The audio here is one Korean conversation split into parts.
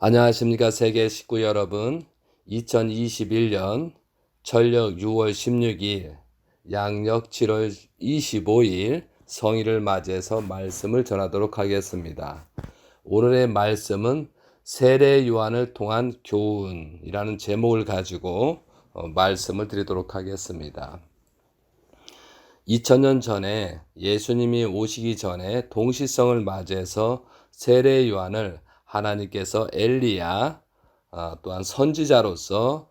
안녕하십니까 세계 식구 여러분. 2021년 철력 6월 16일, 양력 7월 25일 성일을 맞이해서 말씀을 전하도록 하겠습니다. 오늘의 말씀은 세례 요한을 통한 교훈이라는 제목을 가지고 말씀을 드리도록 하겠습니다. 2000년 전에 예수님이 오시기 전에 동시성을 맞이해서 세례 요한을 하나님께서 엘리야 또한 선지자로서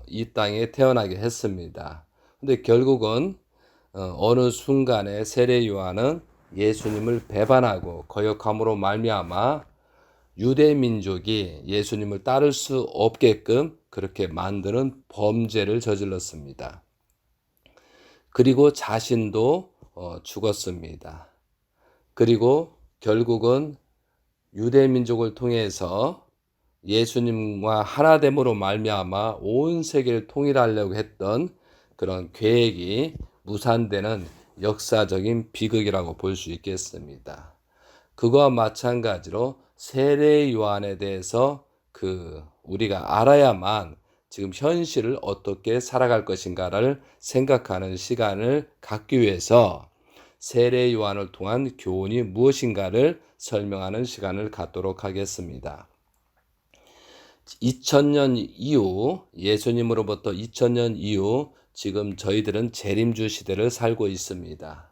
이 땅에 태어나게 했습니다. 근데 결국은 어느 순간에 세례 요한은 예수님을 배반하고 거역함으로 말미암아 유대 민족이 예수님을 따를 수 없게끔 그렇게 만드는 범죄를 저질렀습니다. 그리고 자신도 죽었습니다. 그리고 결국은 유대 민족을 통해서 예수님과 하나됨으로 말미암아 온 세계를 통일하려고 했던 그런 계획이 무산되는 역사적인 비극이라고 볼 수 있겠습니다. 그거와 마찬가지로 세례 요한에 대해서 우리가 알아야만 지금 현실을 어떻게 살아갈 것인가를 생각하는 시간을 갖기 위해서 세례 요한을 통한 교훈이 무엇인가를 설명하는 시간을 갖도록 하겠습니다. 2000년 이후, 예수님으로부터 2000년 이후 지금 저희들은 재림주 시대를 살고 있습니다.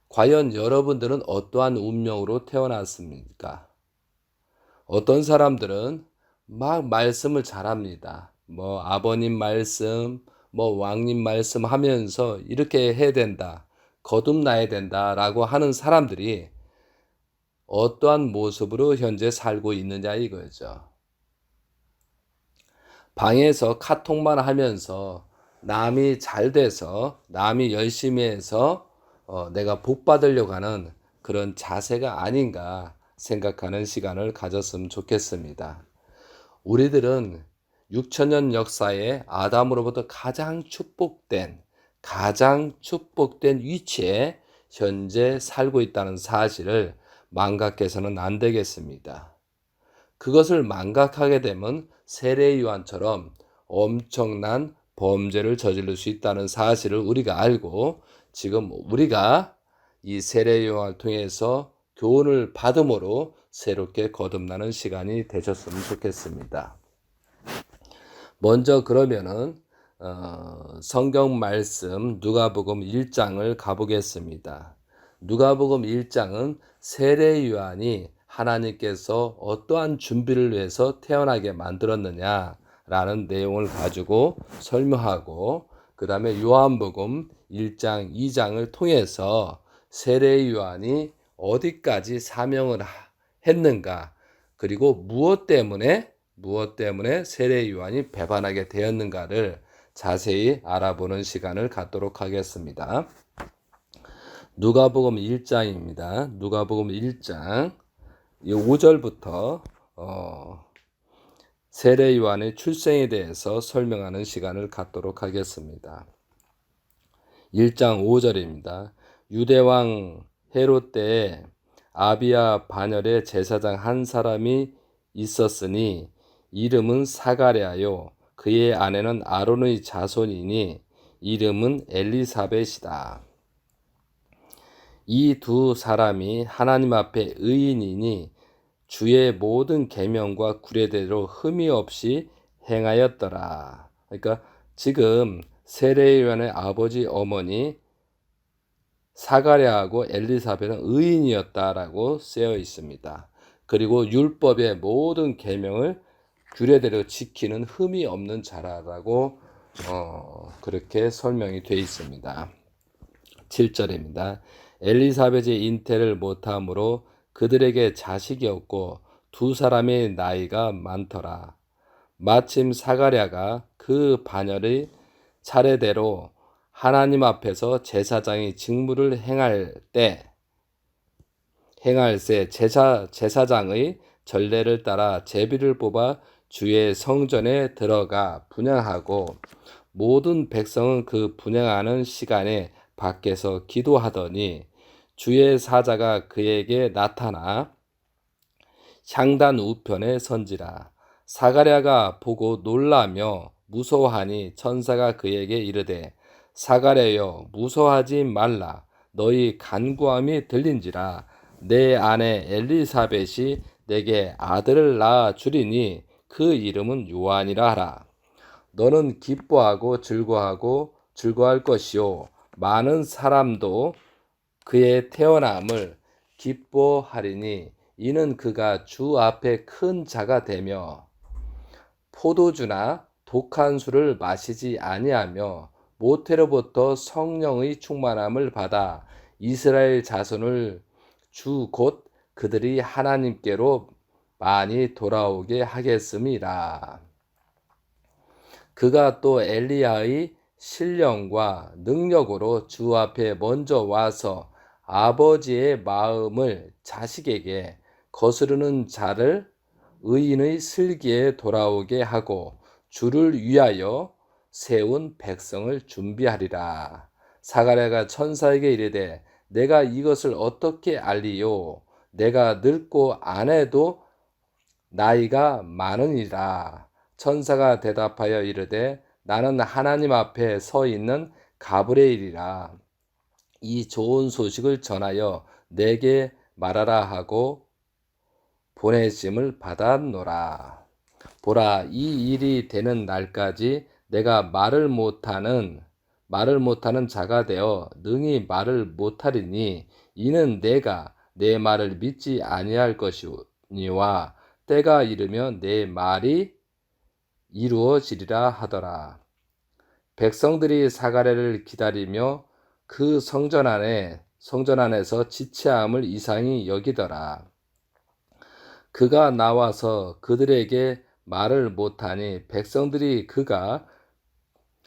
과연 여러분들은 어떠한 운명으로 태어났습니까? 어떤 사람들은 막 말씀을 잘합니다. 아버님 말씀, 왕님 말씀 하면서 이렇게 해야 된다, 거듭나야 된다라고 하는 사람들이 어떠한 모습으로 현재 살고 있느냐 이거죠. 방에서 카톡만 하면서 남이 잘 돼서, 남이 열심히 해서 내가 복 받으려고 하는 그런 자세가 아닌가 생각하는 시간을 가졌으면 좋겠습니다. 우리들은 6천년 역사에 아담으로부터 가장 축복된 위치에 현재 살고 있다는 사실을 망각해서는 안 되겠습니다. 그것을 망각하게 되면 세례 요한처럼 엄청난 범죄를 저지를 수 있다는 사실을 우리가 알고, 지금 우리가 이 세례 요한을 통해서 교훈을 받음으로 새롭게 거듭나는 시간이 되셨으면 좋겠습니다. 먼저 그러면은 성경 말씀 누가복음 1장을 가보겠습니다. 누가복음 1장은 세례 요한이 하나님께서 어떠한 준비를 위해서 태어나게 만들었느냐라는 내용을 가지고 설명하고, 그 다음에 요한복음 1장, 2장을 통해서 세례 요한이 어디까지 사명을 했는가, 그리고 무엇 때문에 세례 요한이 배반하게 되었는가를 자세히 알아보는 시간을 갖도록 하겠습니다. 누가복음 1장입니다. 누가복음 1장 5절부터 세례 요한의 출생에 대해서 설명하는 시간을 갖도록 하겠습니다. 1장 5절입니다. 유대왕 헤롯 때에 아비야 반열에 제사장 한 사람이 있었으니 이름은 사가랴요, 그의 아내는 아론의 자손이니 이름은 엘리사벳이다. 이 두 사람이 하나님 앞에 의인이니 주의 모든 계명과 규례대로 흠이 없이 행하였더라. 그러니까 지금 세례 요한의 아버지 어머니 사가랴하고 엘리사벳은 의인이었다라고 쓰여 있습니다. 그리고 율법의 모든 계명을 규례대로 지키는 흠이 없는 자라고 그렇게 설명이 되어 있습니다. 7절입니다. 엘리사벳이 잉태를 못함으로 그들에게 자식이 없고 두 사람의 나이가 많더라. 마침 사가랴가 그 반열의 차례대로 하나님 앞에서 제사장이 직무를 행할 때 제사장의 전례를 따라 제비를 뽑아 주의 성전에 들어가 분향하고, 모든 백성은 그 분향하는 시간에 밖에서 기도하더니 주의 사자가 그에게 나타나 향단 우편에 선지라. 사가랴가 보고 놀라며 무서워하니 천사가 그에게 이르되 사가랴여 무서워하지 말라. 너희 간구함이 들린지라. 내 아내 엘리사벳이 내게 아들을 낳아 주리니 그 이름은 요한이라 하라. 너는 기뻐하고 즐거워할 것이요 많은 사람도 그의 태어남을 기뻐하리니 이는 그가 주 앞에 큰 자가 되며 포도주나 독한 술을 마시지 아니하며 모태로부터 성령의 충만함을 받아 이스라엘 자손을 주 곧 그들이 하나님께로 많이 돌아오게 하겠음이라. 그가 또 엘리야의 신령과 능력으로 주 앞에 먼저 와서 아버지의 마음을 자식에게 거스르는 자를 의인의 슬기에 돌아오게 하고 주를 위하여 세운 백성을 준비하리라. 사가랴가 천사에게 이르되 내가 이것을 어떻게 알리요? 내가 늙고 아내도 나이가 많으니라. 천사가 대답하여 이르되 나는 하나님 앞에 서 있는 가브리엘이라. 이 좋은 소식을 전하여 내게 말하라 하고 보내심을 받았노라. 보라, 이 일이 되는 날까지 내가 말을 못하는 자가 되어 능히 말을 못하리니 이는 내가 내 말을 믿지 아니할 것이니와 때가 이르면 내 말이 이루어지리라 하더라. 백성들이 사가랴를 기다리며 그 성전 안에서 지체함을 이상히 여기더라. 그가 나와서 그들에게 말을 못하니 백성들이 그가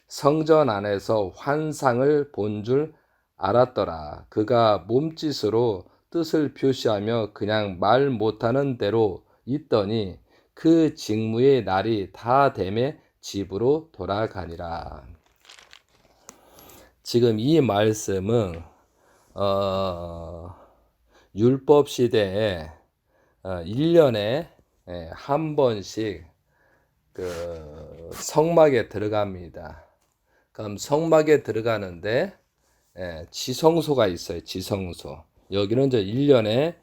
성전 안에서 환상을 본 줄 알았더라. 그가 몸짓으로 뜻을 표시하며 그냥 말 못하는 대로 있더니 그 직무의 날이 다 되매 집으로 돌아가니라. 지금 이 말씀은 율법 시대에 1년에 한 번씩 그 성막에 들어갑니다. 그럼 성막에 들어가는데 지성소가 있어요. 지성소. 여기는 이제 1년에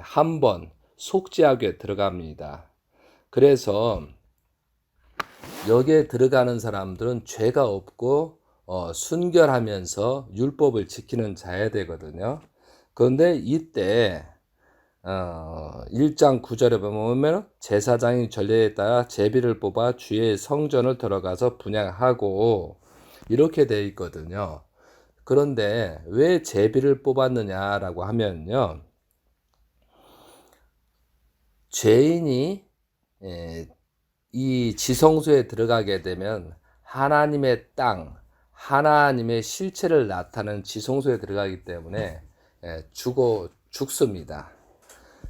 한 번 속죄하게 들어갑니다. 그래서 여기에 들어가는 사람들은 죄가 없고 순결하면서 율법을 지키는 자야 되거든요. 그런데 이때 1장 9절에 보면 제사장이 전례에 따라 제비를 뽑아 주의 성전을 들어가서 분향하고 이렇게 되어 있거든요. 그런데 왜 제비를 뽑았느냐라고 하면요, 죄인이 이 지성소에 들어가게 되면 하나님의 땅, 하나님의 실체를 나타내는 지성소에 들어가기 때문에 죽습니다.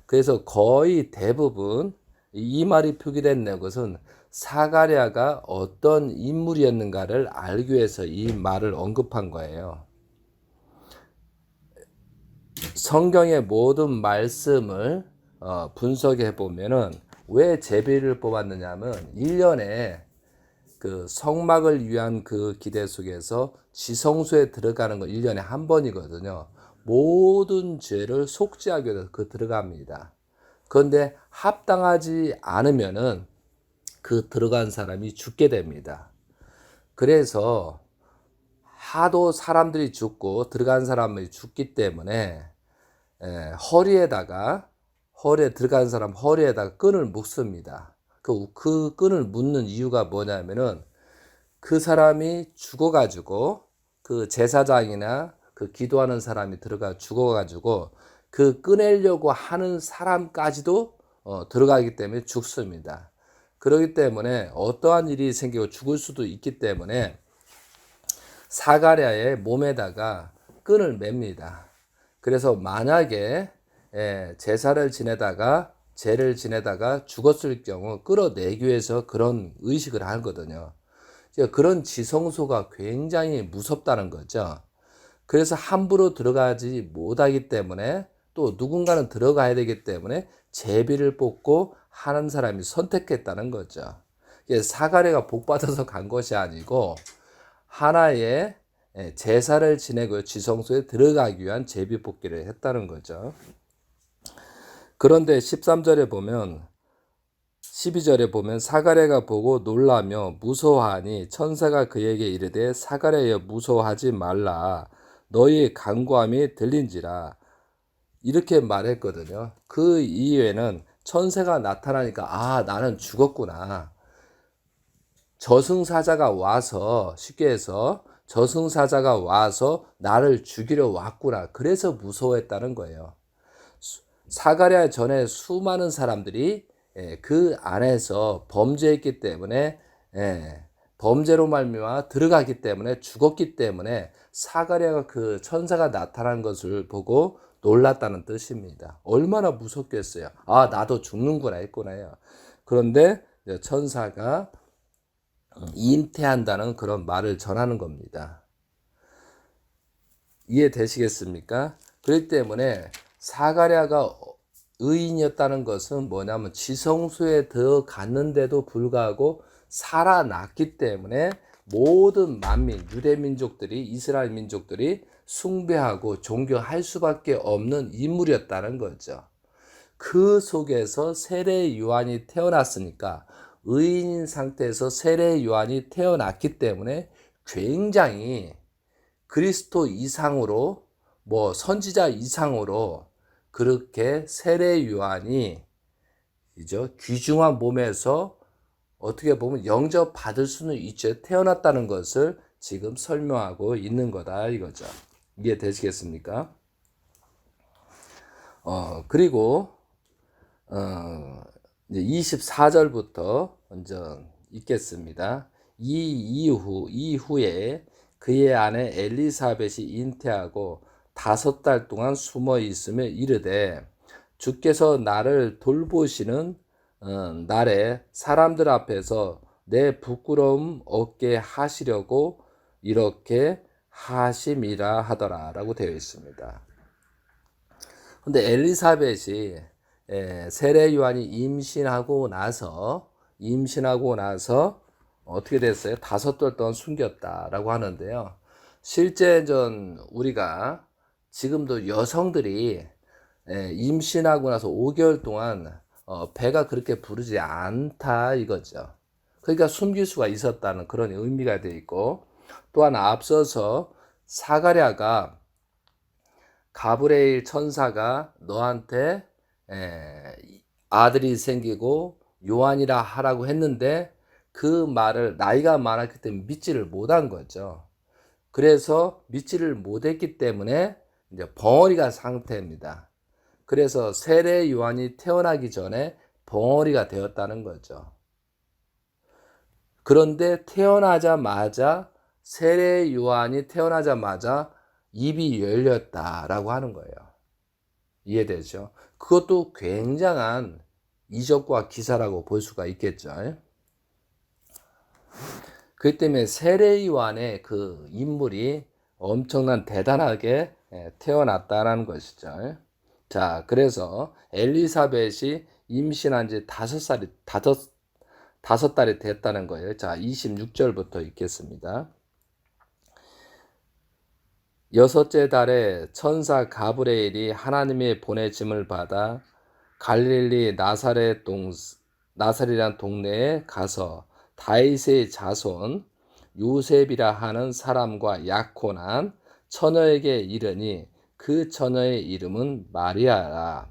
그래서 거의 대부분 이 말이 표기된 것은 사가랴가 어떤 인물이었는가를 알기 위해서 이 말을 언급한 거예요. 성경의 모든 말씀을 분석해 보면은 왜 제비를 뽑았느냐면 1년에 그 성막을 위한 그 기대 속에서 지성소에 들어가는 거 1년에 한 번이거든요. 모든 죄를 속죄하기 위해서 들어갑니다. 그런데 합당하지 않으면은 그 들어간 사람이 죽게 됩니다. 그래서 하도 사람들이 죽고 들어간 사람이 죽기 때문에 허리에 들어간 사람 허리에다가 끈을 묶습니다. 그 끈을 묶는 이유가 뭐냐면은 그 사람이 죽어가지고 그 제사장이나 그 기도하는 사람이 들어가 죽어가지고 그 꺼내려고 하는 사람까지도 들어가기 때문에 죽습니다. 그렇기 때문에 어떠한 일이 생기고 죽을 수도 있기 때문에 사가랴의 몸에다가 끈을 맵니다. 그래서 만약에 제사를 지내다가 죄를 지내다가 죽었을 경우 끌어내기 위해서 그런 의식을 하거든요. 그런 지성소가 굉장히 무섭다는 거죠. 그래서 함부로 들어가지 못하기 때문에 또 누군가는 들어가야 되기 때문에 제비를 뽑고 하는 사람이 선택했다는 거죠. 이게 사가랴가 복받아서 간 것이 아니고 하나의 제사를 지내고 지성소에 들어가기 위한 제비 뽑기를 했다는 거죠. 그런데 13절에 보면 12절에 보면 사가랴가 보고 놀라며 무서워하니 천사가 그에게 이르되 사가랴여 무서워하지 말라 너희의 간구함이 들린지라 이렇게 말했거든요. 그 이후에는 천사가 나타나니까 아 나는 죽었구나. 저승사자가 와서 쉽게 해서 저승사자가 와서 나를 죽이려 왔구나. 그래서 무서워했다는 거예요. 사가랴 전에 수많은 사람들이 그 안에서 범죄했기 때문에 범죄로 말미암아 들어가기 때문에 죽었기 때문에 사가랴가 그 천사가 나타난 것을 보고 놀랐다는 뜻입니다. 얼마나 무섭겠어요. 아 나도 죽는구나 했구나요. 그런데 천사가 잉태한다는 그런 말을 전하는 겁니다. 이해되시겠습니까? 그렇기 때문에 사가랴가 의인이었다는 것은 뭐냐면 지성소에 들어갔는데도 불구하고 살아났기 때문에 모든 만민, 유대 민족들이 이스라엘 민족들이 숭배하고 존경할 수밖에 없는 인물이었다는 거죠. 그 속에서 세례 요한이 태어났으니까 의인인 상태에서 세례 요한이 태어났기 때문에 굉장히 그리스도 이상으로 선지자 이상으로 그렇게 세례 요한이 귀중한 몸에서 어떻게 보면 영접받을 수는 있죠. 태어났다는 것을 지금 설명하고 있는 거다 이거죠. 이해되시겠습니까? 그리고 24절부터 먼저 읽겠습니다. 이후에 그의 아내 엘리사벳이 잉태하고 5달 동안 숨어 있으며 이르되 주께서 나를 돌보시는 날에 사람들 앞에서 내 부끄러움 없게 하시려고 이렇게 하심이라 하더라 라고 되어 있습니다. 근데 엘리사벳이 세례 요한이 임신하고 나서 어떻게 됐어요? 5달 동안 숨겼다라고 하는데요. 실제 우리가 지금도 여성들이 임신하고 나서 5개월 동안 배가 그렇게 부르지 않다 이거죠. 그러니까 숨길 수가 있었다는 그런 의미가 되어 있고 또한 앞서서 사가랴가 가브리엘 천사가 너한테 아들이 생기고 요한이라 하라고 했는데 그 말을 나이가 많았기 때문에 믿지를 못한 거죠. 그래서 믿지를 못했기 때문에 이제 벙어리가 상태입니다. 그래서 세례 요한이 태어나기 전에 벙어리가 되었다는 거죠. 그런데 세례 요한이 태어나자마자 입이 열렸다라고 하는 거예요. 이해되죠? 그것도 굉장한 이적과 기사라고 볼 수가 있겠죠. 그렇기 때문에 세례 요한의 그 인물이 엄청난 대단하게 태어났다는 것이죠. 자, 그래서 엘리사벳이 임신한 지 5달이 됐다는 거예요. 자, 26절부터 읽겠습니다. 6째 달에 천사 가브리엘이 하나님의 보내짐을 받아 갈릴리 나사렛이란 동네에 가서 다윗의 자손 요셉이라 하는 사람과 약혼한 처녀에게 이르니 그 처녀의 이름은 마리아라.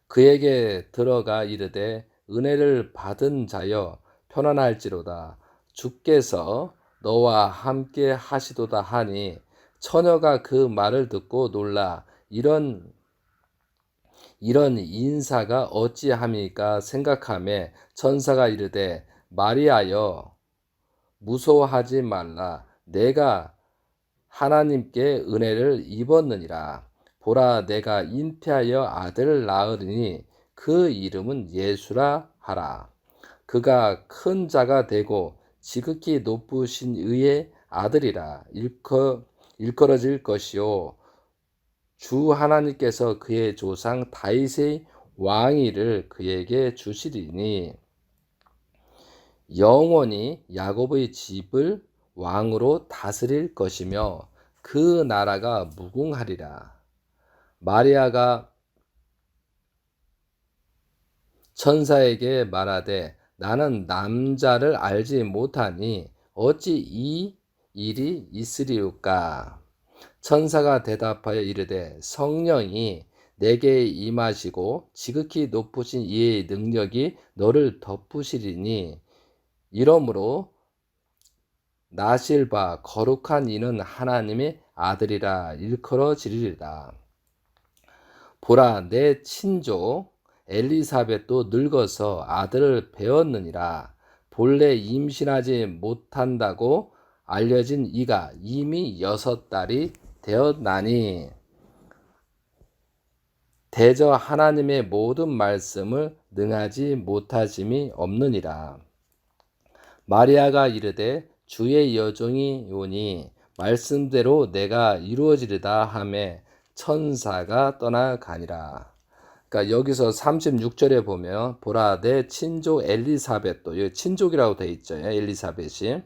그에게 들어가 이르되 은혜를 받은 자여 편안할지로다. 주께서 너와 함께 하시도다 하니 처녀가 그 말을 듣고 놀라 이런 인사가 어찌함이까 생각하매 천사가 이르되 마리아여 무서워하지 말라. 내가 하나님께 은혜를 입었느니라. 보라 내가 잉태하여 아들을 낳으리니 그 이름은 예수라 하라. 그가 큰 자가 되고 지극히 높으신 의의 아들이라 일컬어질 것이요 주 하나님께서 그의 조상 다윗의 왕위를 그에게 주시리니 영원히 야곱의 집을 왕으로 다스릴 것이며 그 나라가 무궁하리라. 마리아가 천사에게 말하되 나는 남자를 알지 못하니 어찌 이 일이 있으리우까? 천사가 대답하여 이르되 성령이 내게 임하시고 지극히 높으신 이의 능력이 너를 덮으시리니 이러므로 나실 바 거룩한 이는 하나님의 아들이라 일컬어지리라. 보라, 내 친족 엘리사벳도 늙어서 아들을 배웠느니라. 본래 임신하지 못한다고 알려진 이가 이미 6달이 되었나니 대저 하나님의 모든 말씀을 능하지 못하심이 없느니라. 마리아가 이르되 주의 여종이 오니 말씀대로 내가 이루어지리다 하매 천사가 떠나가니라. 그러니까 여기서 36절에 보면 보라 내 친족 엘리사벳도, 여기 친족이라고 되어 있죠. 엘리사벳이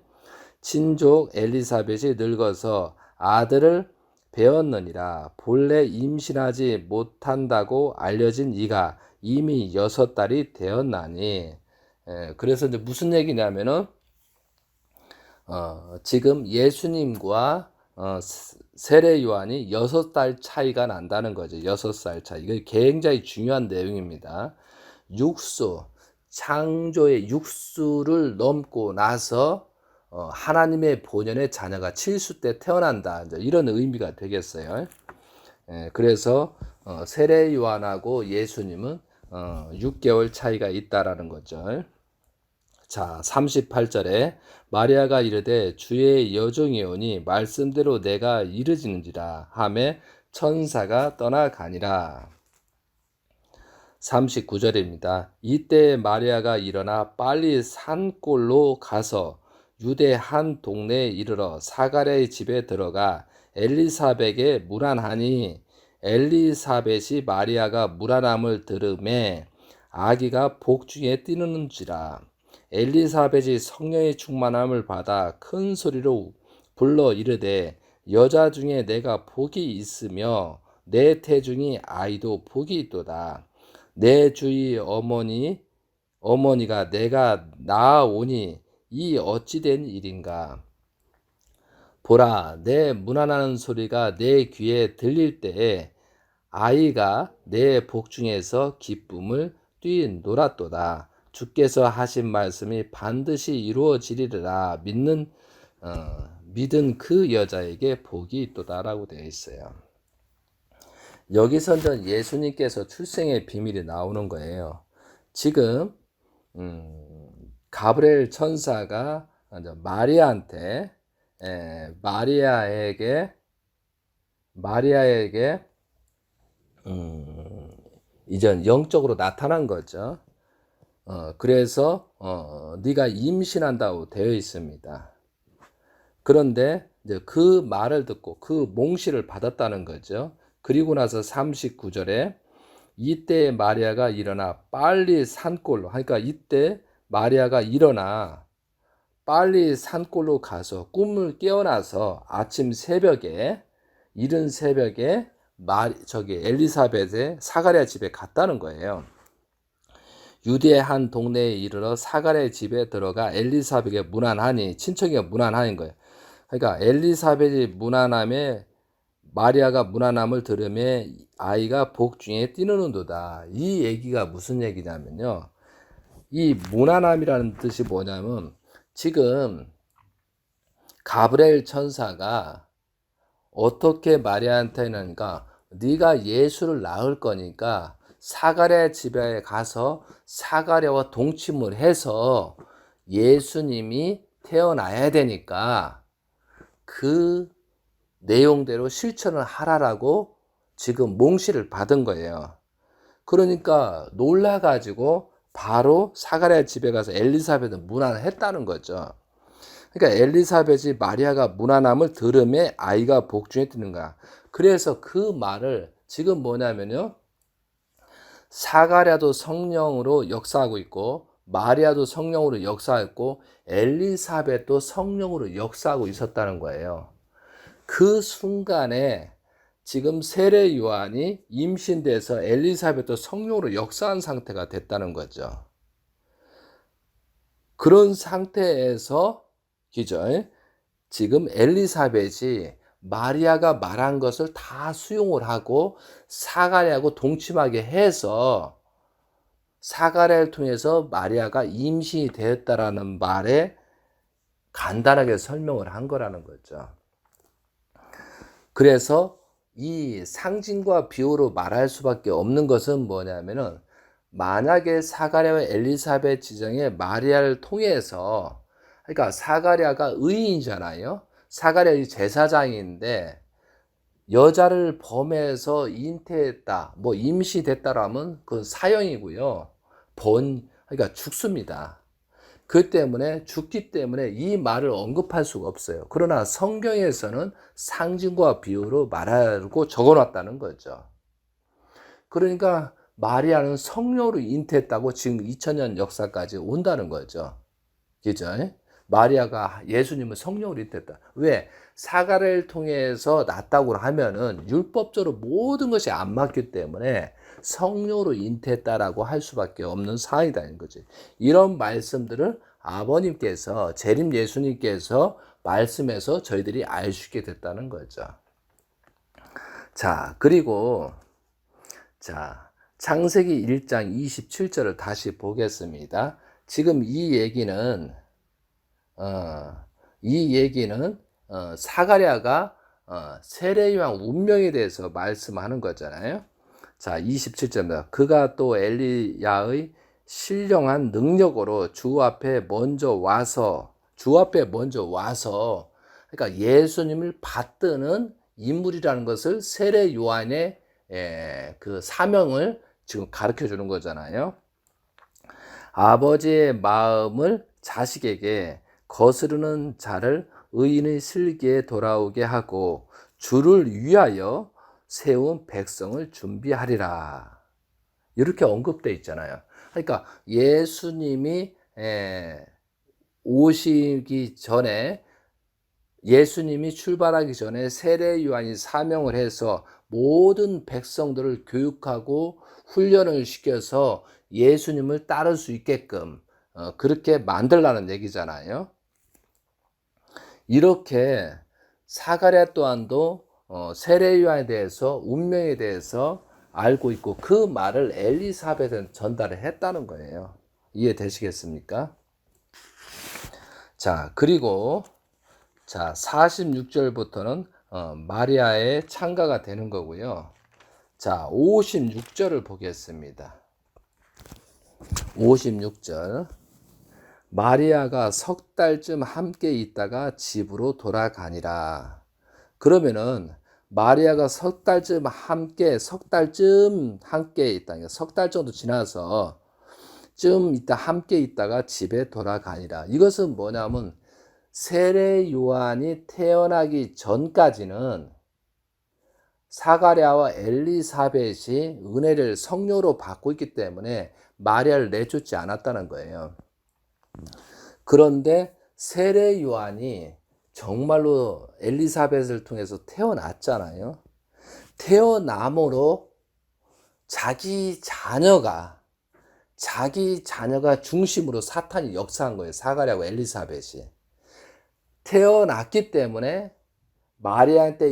친족 엘리사벳이 늙어서 아들을 배웠느니라. 본래 임신하지 못한다고 알려진 이가 이미 6달이 되었나니. 그래서 이제 무슨 얘기냐면은 지금 예수님과 세례 요한이 6살 차이가 난다는 거죠. 6살 차이. 이게 굉장히 중요한 내용입니다. 창조의 육수를 넘고 나서 하나님의 본연의 자녀가 칠수 때 태어난다. 이런 의미가 되겠어요. 그래서 세례 요한하고 예수님은 6개월 차이가 있다라는 거죠. 자, 38절에 마리아가 이르되 주의 여종이 오니 말씀대로 내가 이르지는지라 하매 천사가 떠나가니라. 39절입니다. 이때 마리아가 일어나 빨리 산골로 가서 유대 한 동네에 이르러 사가랴의 집에 들어가 엘리사벳에게 문안하니 엘리사벳이 마리아가 문안함을 들음에 아기가 복중에 뛰는지라. 엘리사벳이 성령의 충만함을 받아 큰 소리로 불러 이르되 여자 중에 내가 복이 있으며 내 태중이 아이도 복이 있도다. 내 주의 어머니가 내가 낳아오니 이 어찌된 일인가? 보라, 내 문안하는 소리가 내 귀에 들릴 때에 아이가 내 복중에서 기쁨을 뛰놀았도다. 주께서 하신 말씀이 반드시 이루어지리라 믿은 그 여자에게 복이 있도다라고 되어 있어요. 여기서 이제 예수님께서 출생의 비밀이 나오는 거예요. 지금 가브리엘 천사가 마리아한테 마리아에게 이제 영적으로 나타난 거죠. 그래서 네가 임신한다고 되어 있습니다. 그런데 이제 그 말을 듣고 그 몽시를 받았다는 거죠. 그리고 나서 39절에 이때 마리아가 일어나 빨리 산골로, 그러니까 이때 마리아가 일어나 빨리 산골로 가서 꿈을 깨어나서 아침 새벽에 이른 새벽에 엘리사벳의 사가랴 집에 갔다는 거예요. 유대의 한 동네에 이르러 사가랴의 집에 들어가 엘리사벳에게 문안하니, 친척이 문안하는 거예요. 그러니까 엘리사벳이 문안함에 마리아가 문안함을 들으며 아이가 복중에 뛰는도다. 이 얘기가 무슨 얘기냐면요, 이 문안함이라는 뜻이 뭐냐면 지금 가브리엘 천사가 어떻게 마리아한테는, 그러니까 네가 예수를 낳을 거니까 사가랴 집에 가서 사가랴와 동침을 해서 예수님이 태어나야 되니까 그 내용대로 실천을 하라라고 지금 몽시를 받은 거예요. 그러니까 놀라가지고 바로 사가랴 집에 가서 엘리사벳을 문안했다는 거죠. 그러니까 엘리사벳이 마리아가 문안함을 들음에 아이가 복중에 뛰는 거야. 그래서 그 말을 지금 뭐냐면요. 사가랴도 성령으로 역사하고 있고 마리아도 성령으로 역사했고 엘리사벳도 성령으로 역사하고 있었다는 거예요. 그 순간에 지금 세례 요한이 임신돼서 엘리사벳도 성령으로 역사한 상태가 됐다는 거죠. 그런 상태에서 그죠? 지금 엘리사벳이 마리아가 말한 것을 다 수용을 하고 사가랴하고 동침하게 해서 사가랴를 통해서 마리아가 임신이 되었다라는 말에 간단하게 설명을 한 거라는 거죠. 그래서 이 상징과 비유로 말할 수밖에 없는 것은 뭐냐면은 만약에 사가랴와 엘리사벳 지정에 마리아를 통해서 그러니까 사가랴가 의인이잖아요. 사가랴가 제사장인데 여자를 범해서 잉태했다, 뭐 임시됐다라면 그건 사형이고요. 그러니까 죽습니다. 그 때문에 죽기 때문에 이 말을 언급할 수가 없어요. 그러나 성경에서는 상징과 비유로 말하고 적어놨다는 거죠. 그러니까 마리아는 성령으로 잉태했다고 지금 2000년 역사까지 온다는 거죠. 그죠? 마리아가 예수님을 성령으로 잉태했다. 왜? 사가랴를 통해서 낳았다고 하면은 율법적으로 모든 것이 안 맞기 때문에 성령으로 잉태했다라고 할 수밖에 없는 사항이라는 거지. 이런 말씀들을 아버님께서 재림 예수님께서 말씀해서 저희들이 알 수 있게 됐다는 거죠. 자, 그리고 자, 창세기 1장 27절을 다시 보겠습니다. 지금 이 얘기는 사가랴가 세례요한 운명에 대해서 말씀하는 거잖아요. 자, 27절입니다. 그가 또 엘리야의 신령한 능력으로 주 앞에 먼저 와서 그러니까 예수님을 받드는 인물이라는 것을 세례 요한의 그 사명을 지금 가르쳐 주는 거잖아요. 아버지의 마음을 자식에게 거스르는 자를 의인의 슬기에 돌아오게 하고 주를 위하여 세운 백성을 준비하리라. 이렇게 언급되어 있잖아요. 그러니까 예수님이 오시기 전에 예수님이 출발하기 전에 세례 요한이 사명을 해서 모든 백성들을 교육하고 훈련을 시켜서 예수님을 따를 수 있게끔 그렇게 만들라는 얘기잖아요. 이렇게 사가랴 또한도 세례 요한에 대해서 운명에 대해서 알고 있고 그 말을 엘리사벳은 전달을 했다는 거예요. 이해되시겠습니까? 자, 그리고 자, 46절부터는 마리아의 창가가 되는 거고요. 자, 56절을 보겠습니다. 56절. 마리아가 석 달쯤 함께 있다가 집으로 돌아가니라. 그러면은 마리아가 석 달쯤 함께 있다. 석 달 정도 지나서 좀 있다 함께 있다가 집에 돌아가니라. 이것은 뭐냐면 세례 요한이 태어나기 전까지는 사가랴와 엘리사벳이 은혜를 성령으로 받고 있기 때문에 마리아를 내쫓지 않았다는 거예요. 그런데 세례 요한이 정말로 엘리사벳을 통해서 태어났잖아요. 태어남으로 자기 자녀가 중심으로 사탄이 역사한 거예요. 사가랴와 엘리사벳이. 태어났기 때문에 마리아한테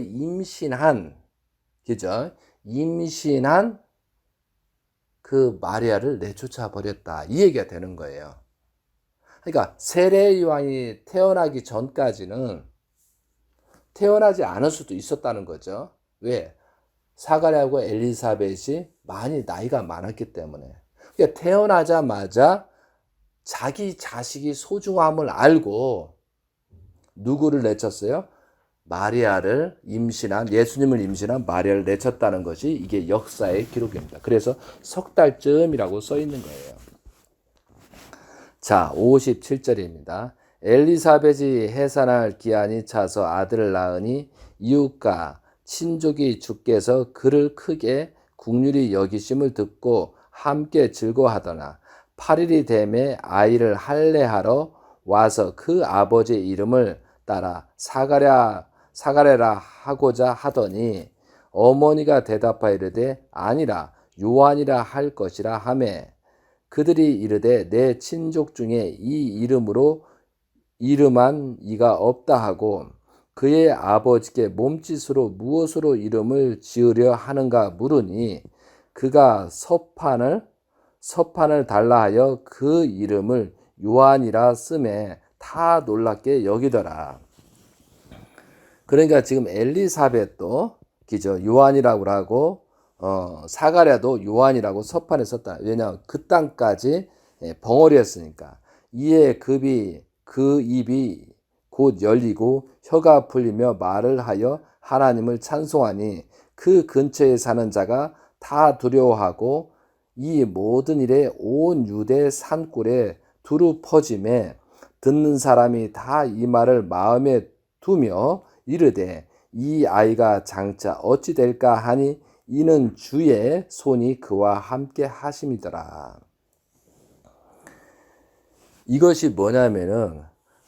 임신한 그 마리아를 내쫓아 버렸다. 이 얘기가 되는 거예요. 그러니까 세례 요한이 태어나기 전까지는 태어나지 않을 수도 있었다는 거죠. 왜? 사가랴하고 엘리사벳이 많이 나이가 많았기 때문에. 그러니까 태어나자마자 자기 자식이 소중함을 알고 누구를 내쳤어요? 예수님을 임신한 마리아를 내쳤다는 것이 이게 역사의 기록입니다. 그래서 석 달쯤이라고 써 있는 거예요. 자, 57절입니다. 엘리사벳이 해산할 기한이 차서 아들을 낳으니 이웃과 친족이 주께서 그를 크게 긍휼히 여기심을 듣고 함께 즐거워하더나 8일이 되매 아이를 할례하러 와서 그 아버지의 이름을 따라 사가랴라 하고자 하더니 어머니가 대답하여 이르되 아니라 요한이라 할 것이라 하매 그들이 이르되 내 친족 중에 이 이름으로 이름한 이가 없다 하고 그의 아버지께 몸짓으로 무엇으로 이름을 지으려 하는가 물으니 그가 서판을 달라 하여 그 이름을 요한이라 쓰매 다 놀랍게 여기더라. 그러니까 지금 엘리사벳도 기죠. 요한이라고 하고 사가랴도 요한이라고 서판에 썼다. 왜냐하면 그 땅까지 벙어리였으니까. 이에 그 입이 곧 열리고 혀가 풀리며 말을 하여 하나님을 찬송하니 그 근처에 사는 자가 다 두려워하고 이 모든 일에 온 유대 산골에 두루 퍼짐에 듣는 사람이 다 이 말을 마음에 두며 이르되 이 아이가 장차 어찌 될까 하니 이는 주의 손이 그와 함께 하심이더라. 이것이 뭐냐면은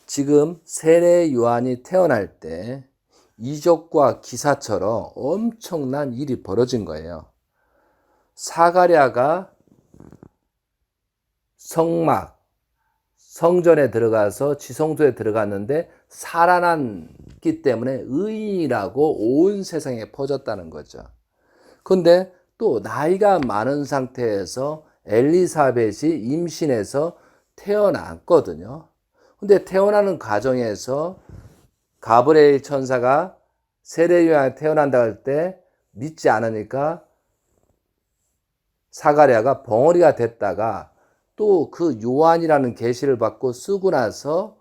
지금 세례 요한이 태어날 때 이적과 기사처럼 엄청난 일이 벌어진 거예요. 사가랴가 성전에 들어가서 지성소에 들어갔는데 살아났기 때문에 의인이라고 온 세상에 퍼졌다는 거죠. 근데 또 나이가 많은 상태에서 엘리사벳이 임신해서 태어났거든요. 근데 태어나는 과정에서 가브리엘 천사가 세례 요한이 태어난다 할 때 믿지 않으니까 사가랴가 벙어리가 됐다가 또 그 요한이라는 계시를 받고 쓰고 나서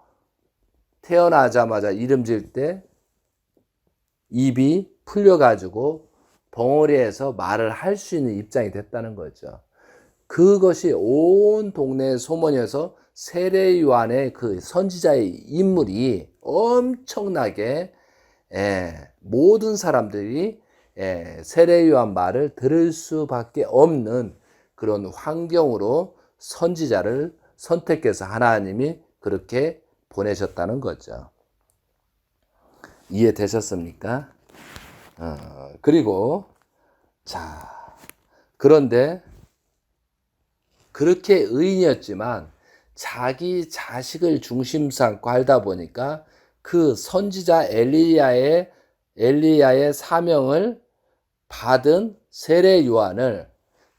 태어나자마자 이름 지을 때 입이 풀려가지고 벙어리에서 말을 할 수 있는 입장이 됐다는 거죠. 그것이 온 동네의 소문이어서 세례 요한의 그 선지자의 인물이 엄청나게 모든 사람들이 세례 요한 말을 들을 수밖에 없는 그런 환경으로 선지자를 선택해서 하나님이 그렇게 보내셨다는 거죠. 이해되셨습니까? 그리고 그런데 그렇게 의인이었지만 자기 자식을 중심 삼고 하다 보니까 그 선지자 엘리야의 사명을 받은 세례 요한을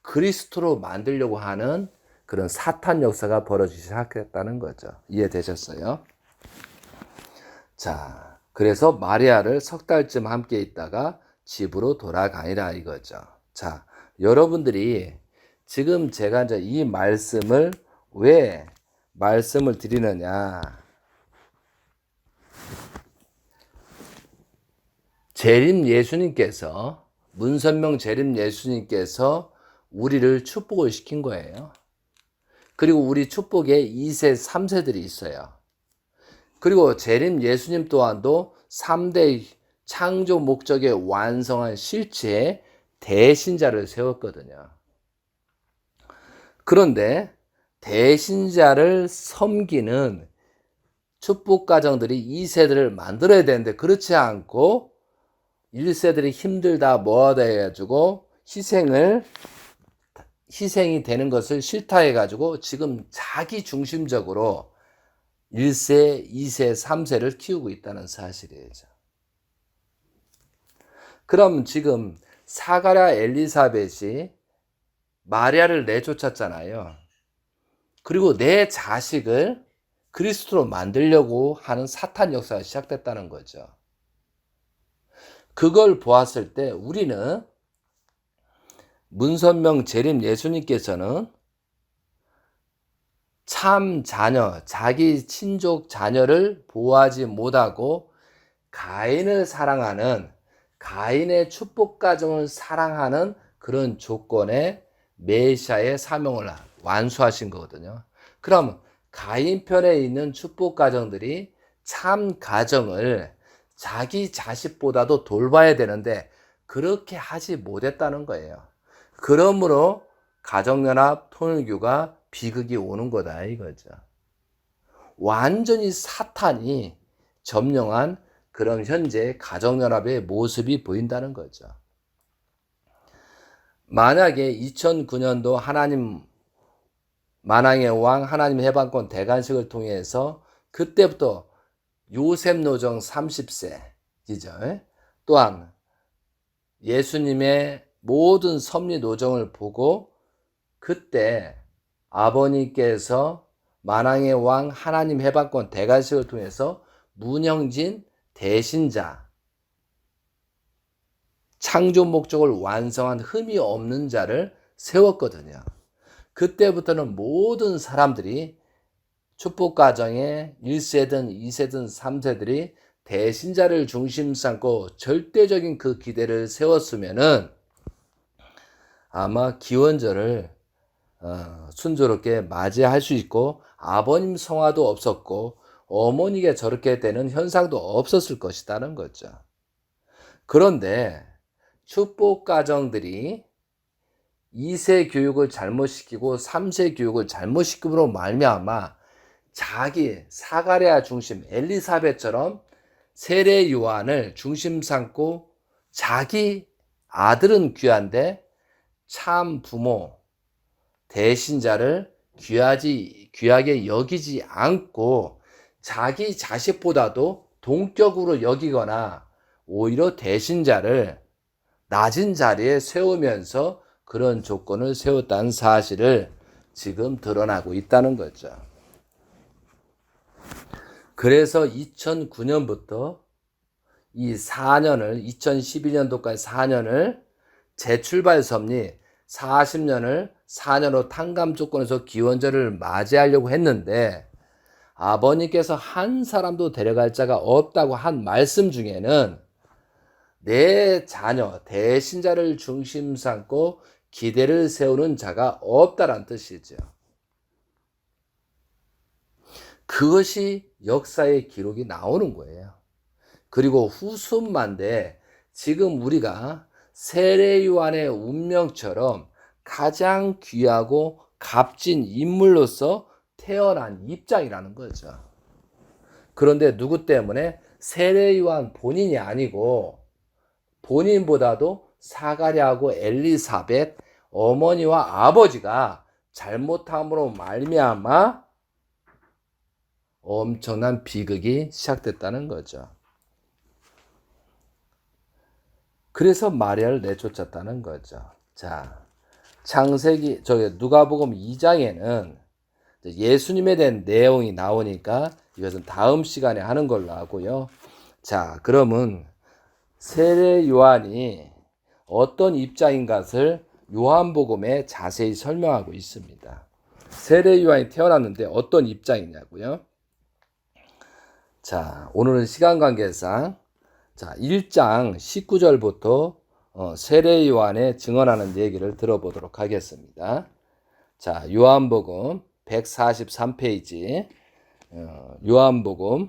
그리스도로 만들려고 하는 그런 사탄 역사가 벌어지기 시작했다는 거죠. 이해되셨어요? 그래서 마리아를 석 달쯤 함께 있다가 집으로 돌아가니라 이거죠. 여러분들이 지금 제가 이제 이 말씀을 왜 말씀을 드리느냐. 문선명 재림 예수님께서 우리를 축복을 시킨 거예요. 그리고 우리 축복에 2세, 3세들이 있어요. 그리고 재림 예수님 또한도 3대 창조 목적에 완성한 실체의 대신자를 세웠거든요. 그런데 대신자를 섬기는 축복 가정들이 2세들을 만들어야 되는데 그렇지 않고 1세들이 힘들다 뭐하다 해가지고 희생이 되는 것을 싫다 해가지고 지금 자기 중심적으로 1세, 2세, 3세를 키우고 있다는 사실이에요. 그럼 지금 사가랴 엘리사벳이 마리아를 내쫓았잖아요. 그리고 내 자식을 그리스도로 만들려고 하는 사탄 역사가 시작됐다는 거죠. 그걸 보았을 때 우리는 문선명 재림 예수님께서는 참 자녀, 자기 친족 자녀를 보호하지 못하고 가인을 사랑하는, 가인의 축복 가정을 사랑하는 그런 조건의 메시아의 사명을 완수하신 거거든요. 그럼 가인 편에 있는 축복 가정들이 참 가정을 자기 자식보다도 돌봐야 되는데 그렇게 하지 못했다는 거예요. 그러므로 가정연합 통일교가 비극이 오는 거다 이거죠. 완전히 사탄이 점령한 그런 현재 가정연합의 모습이 보인다는 거죠. 만약에 2009년도 하나님 만왕의 왕 하나님 해방권 대관식을 통해서 그때부터 요셉 노정 30세이죠. 또한 예수님의 모든 섭리 노정을 보고 그때 아버님께서 만왕의 왕 하나님 해방권 대관식을 통해서 문영진 대신자 창조 목적을 완성한 흠이 없는 자를 세웠거든요. 그때부터는 모든 사람들이 축복가정의 1세든 2세든 3세들이 대신자를 중심 삼고 절대적인 그 기대를 세웠으면은 아마 기원절을 순조롭게 맞이할 수 있고 아버님 성화도 없었고 어머니가 저렇게 되는 현상도 없었을 것이라는 거죠. 그런데 축복가정들이 2세 교육을 잘못시키고 3세 교육을 잘못시킴으로 말미암아 자기 사가랴 중심 엘리사벳처럼 세례 요한을 중심 삼고 자기 아들은 귀한데 참 부모 대신자를 귀하게 여기지 않고 자기 자식보다도 동격으로 여기거나 오히려 대신자를 낮은 자리에 세우면서 그런 조건을 세웠다는 사실을 지금 드러나고 있다는 거죠. 그래서 2009년부터 이 4년을 2012년도까지 4년을 재출발 섭리 40년을 4년으로 탕감 조건에서 기원절을 맞이하려고 했는데 아버님께서 한 사람도 데려갈 자가 없다고 한 말씀 중에는 내 자녀 대신자를 중심 삼고 기대를 세우는 자가 없다란 뜻이죠. 그것이 역사의 기록이 나오는 거예요. 그리고 후순만대 지금 우리가 세례 요한의 운명처럼 가장 귀하고 값진 인물로서 태어난 입장이라는 거죠. 그런데 누구 때문에? 세례 요한 본인이 아니고 본인보다도 사가랴하고 엘리사벳 어머니와 아버지가 잘못함으로 말미암아 엄청난 비극이 시작됐다는 거죠. 그래서 마리아를 내쫓았다는 거죠. 자, 창세기 누가복음 2장에는 예수님에 대한 내용이 나오니까 이것은 다음 시간에 하는 걸로 하고요. 자, 그러면 세례 요한이 어떤 입장인 것을 요한복음에 자세히 설명하고 있습니다. 세례 요한이 태어났는데 어떤 입장이냐고요? 자, 오늘은 시간 관계상 1장 19절부터 세례 요한의 증언하는 얘기를 들어보도록 하겠습니다. 자, 요한복음 143페이지 요한복음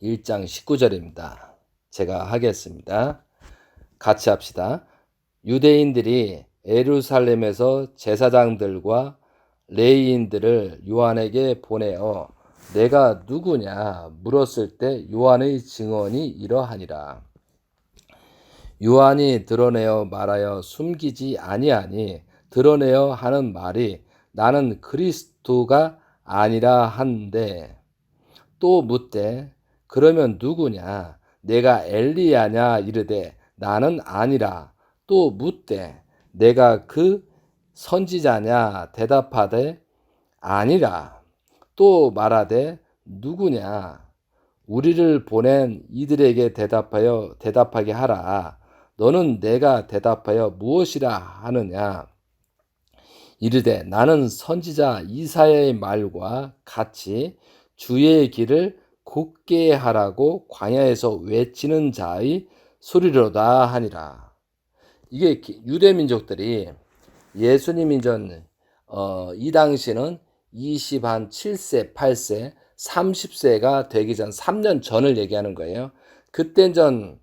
1장 19절입니다. 제가 하겠습니다. 같이 합시다. 유대인들이 예루살렘에서 제사장들과 레위인들을 요한에게 보내어 내가 누구냐 물었을 때 요한의 증언이 이러하니라. 요한이 드러내어 말하여 숨기지 아니하니 드러내어 하는 말이 나는 그리스도가 아니라 한데 또 묻되 그러면 누구냐 내가 엘리야냐 이르되 나는 아니라 또 묻되 내가 그 선지자냐 대답하되 아니라 또 말하되 누구냐 우리를 보낸 이들에게 대답하게 하라. 너는 내가 대답하여 무엇이라 하느냐 이르되 나는 선지자 이사야의 말과 같이 주의 길을 곧게 하라고 광야에서 외치는 자의 소리로다 하니라. 이게 유대 민족들이 예수님 인전 이 당시는 27세, 8세, 30세가 되기 전 3년 전을 얘기하는 거예요. 그땐 전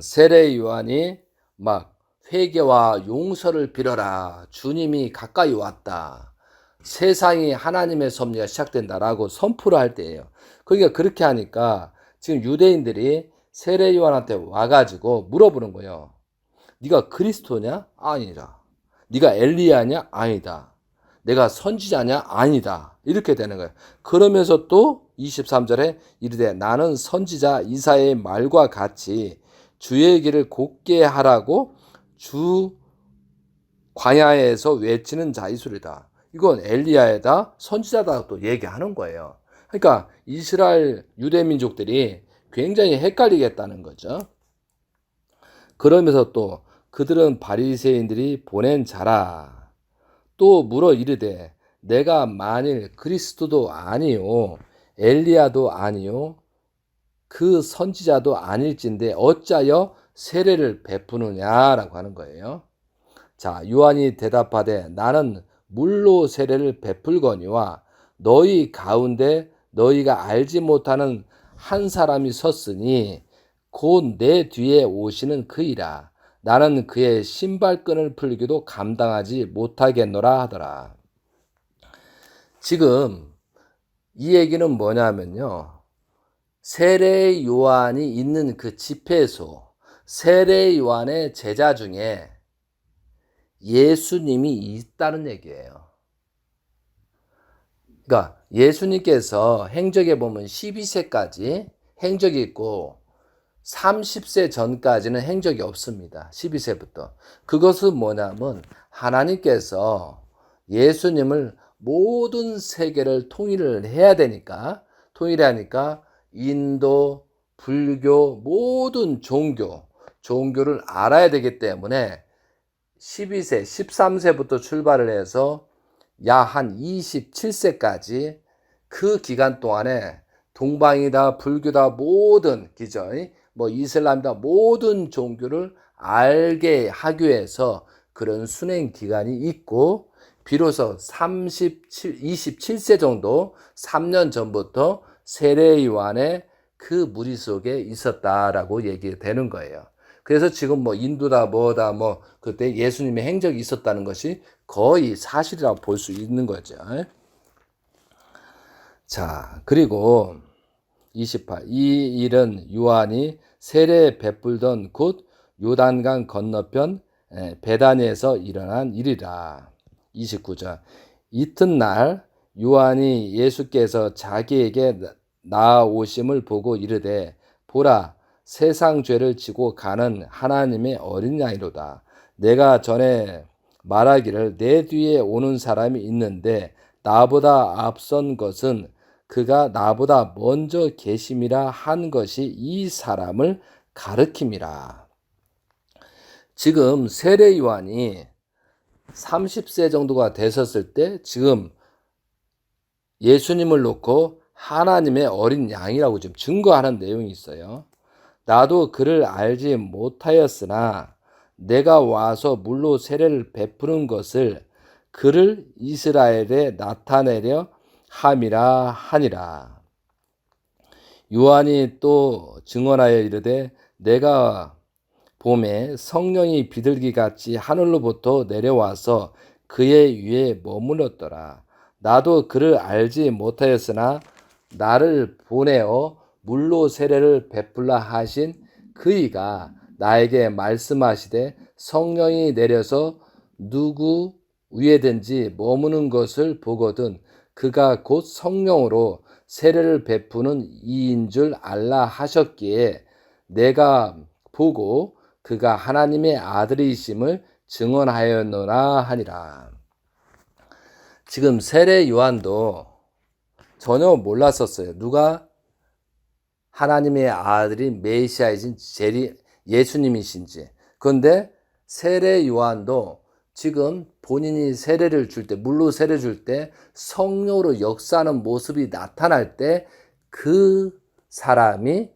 세례 요한이 막 회개와 용서를 빌어라. 주님이 가까이 왔다. 세상이 하나님의 섭리가 시작된다라고 선포를 할 때예요. 그러니까 그렇게 하니까 지금 유대인들이 세례 요한한테 와가지고 물어보는 거예요. 네가 그리스도냐? 아니다. 네가 엘리야냐? 아니다. 내가 선지자냐? 아니다. 이렇게 되는 거예요. 그러면서 또 23절에 이르되 나는 선지자 이사야의 말과 같이 주의 길을 곧게 하라고 주 광야에서 외치는 자의 소리다. 이건 엘리야에다 선지자다 또 얘기하는 거예요. 그러니까 이스라엘 유대 민족들이 굉장히 헷갈리겠다는 거죠. 그러면서 또 그들은 바리새인들이 보낸 자라. 또 물어 이르되 내가 만일 그리스도도 아니요 엘리야도 아니요 그 선지자도 아닐진데 어찌하여 세례를 베푸느냐라고 하는 거예요. 자, 요한이 대답하되 나는 물로 세례를 베풀거니와 너희 가운데 너희가 알지 못하는 한 사람이 섰으니 곧 내 뒤에 오시는 그이라. 나는 그의 신발끈을 풀기도 감당하지 못하겠노라 하더라. 지금 이 얘기는 뭐냐면요. 세례 요한이 있는 그 집회소, 세례 요한의 제자 중에 예수님이 있다는 얘기예요. 그러니까 예수님께서 행적에 보면 12세까지 행적이 있고 30세 전까지는 행적이 없습니다. 12세부터. 그것은 뭐냐면 하나님께서 예수님을 모든 세계를 통일을 해야 되니까 통일하니까 인도, 불교, 모든 종교를 알아야 되기 때문에 12세, 13세부터 출발을 해서 약 한 27세까지 그 기간 동안에 동방이다, 불교다, 모든 기저의 뭐 이슬람이다, 모든 종교를 알게 하기 위해서 그런 순행 기간이 있고 비로소 27세 정도 3년 전부터 세례 요한의 그 무리 속에 있었다라고 얘기되는 거예요. 그래서 지금 뭐 인도다 뭐다 뭐 그때 예수님의 행적이 있었다는 것이 거의 사실이라고 볼 수 있는 거죠. 자, 그리고 28. 이 일은 요한이 세례 베풀던 곳 요단강 건너편 베다니에서 일어난 일이라. 29절. 이튿날 요한이 예수께서 자기에게 나아오심을 보고 이르되 보라 세상 죄를 지고 가는 하나님의 어린 양이로다. 내가 전에 말하기를 내 뒤에 오는 사람이 있는데 나보다 앞선 것은 그가 나보다 먼저 계심이라 한 것이 이 사람을 가르킴이라. 지금 세례 요한이 30세 정도가 됐었을 때 지금 예수님을 놓고 하나님의 어린 양이라고 지금 증거하는 내용이 있어요. 나도 그를 알지 못하였으나 내가 와서 물로 세례를 베푸는 것을 그를 이스라엘에 나타내려 함이라 하니라. 요한이 또 증언하여 이르되 내가 봄에 성령이 비둘기같이 하늘로부터 내려와서 그의 위에 머물렀더라. 나도 그를 알지 못하였으나 나를 보내어 물로 세례를 베풀라 하신 그이가 나에게 말씀하시되 성령이 내려서 누구 위에든지 머무는 것을 보거든 그가 곧 성령으로 세례를 베푸는 이인 줄 알라 하셨기에 내가 보고 그가 하나님의 아들이심을 증언하였노라 하니라. 지금 세례 요한도 전혀 몰랐었어요. 누가 하나님의 아들이 메시아이신 예수님이신지. 그런데 세례 요한도 지금 본인이 세례를 줄 때, 물로 세례 줄 때 성령으로 역사하는 모습이 나타날 때 그 사람이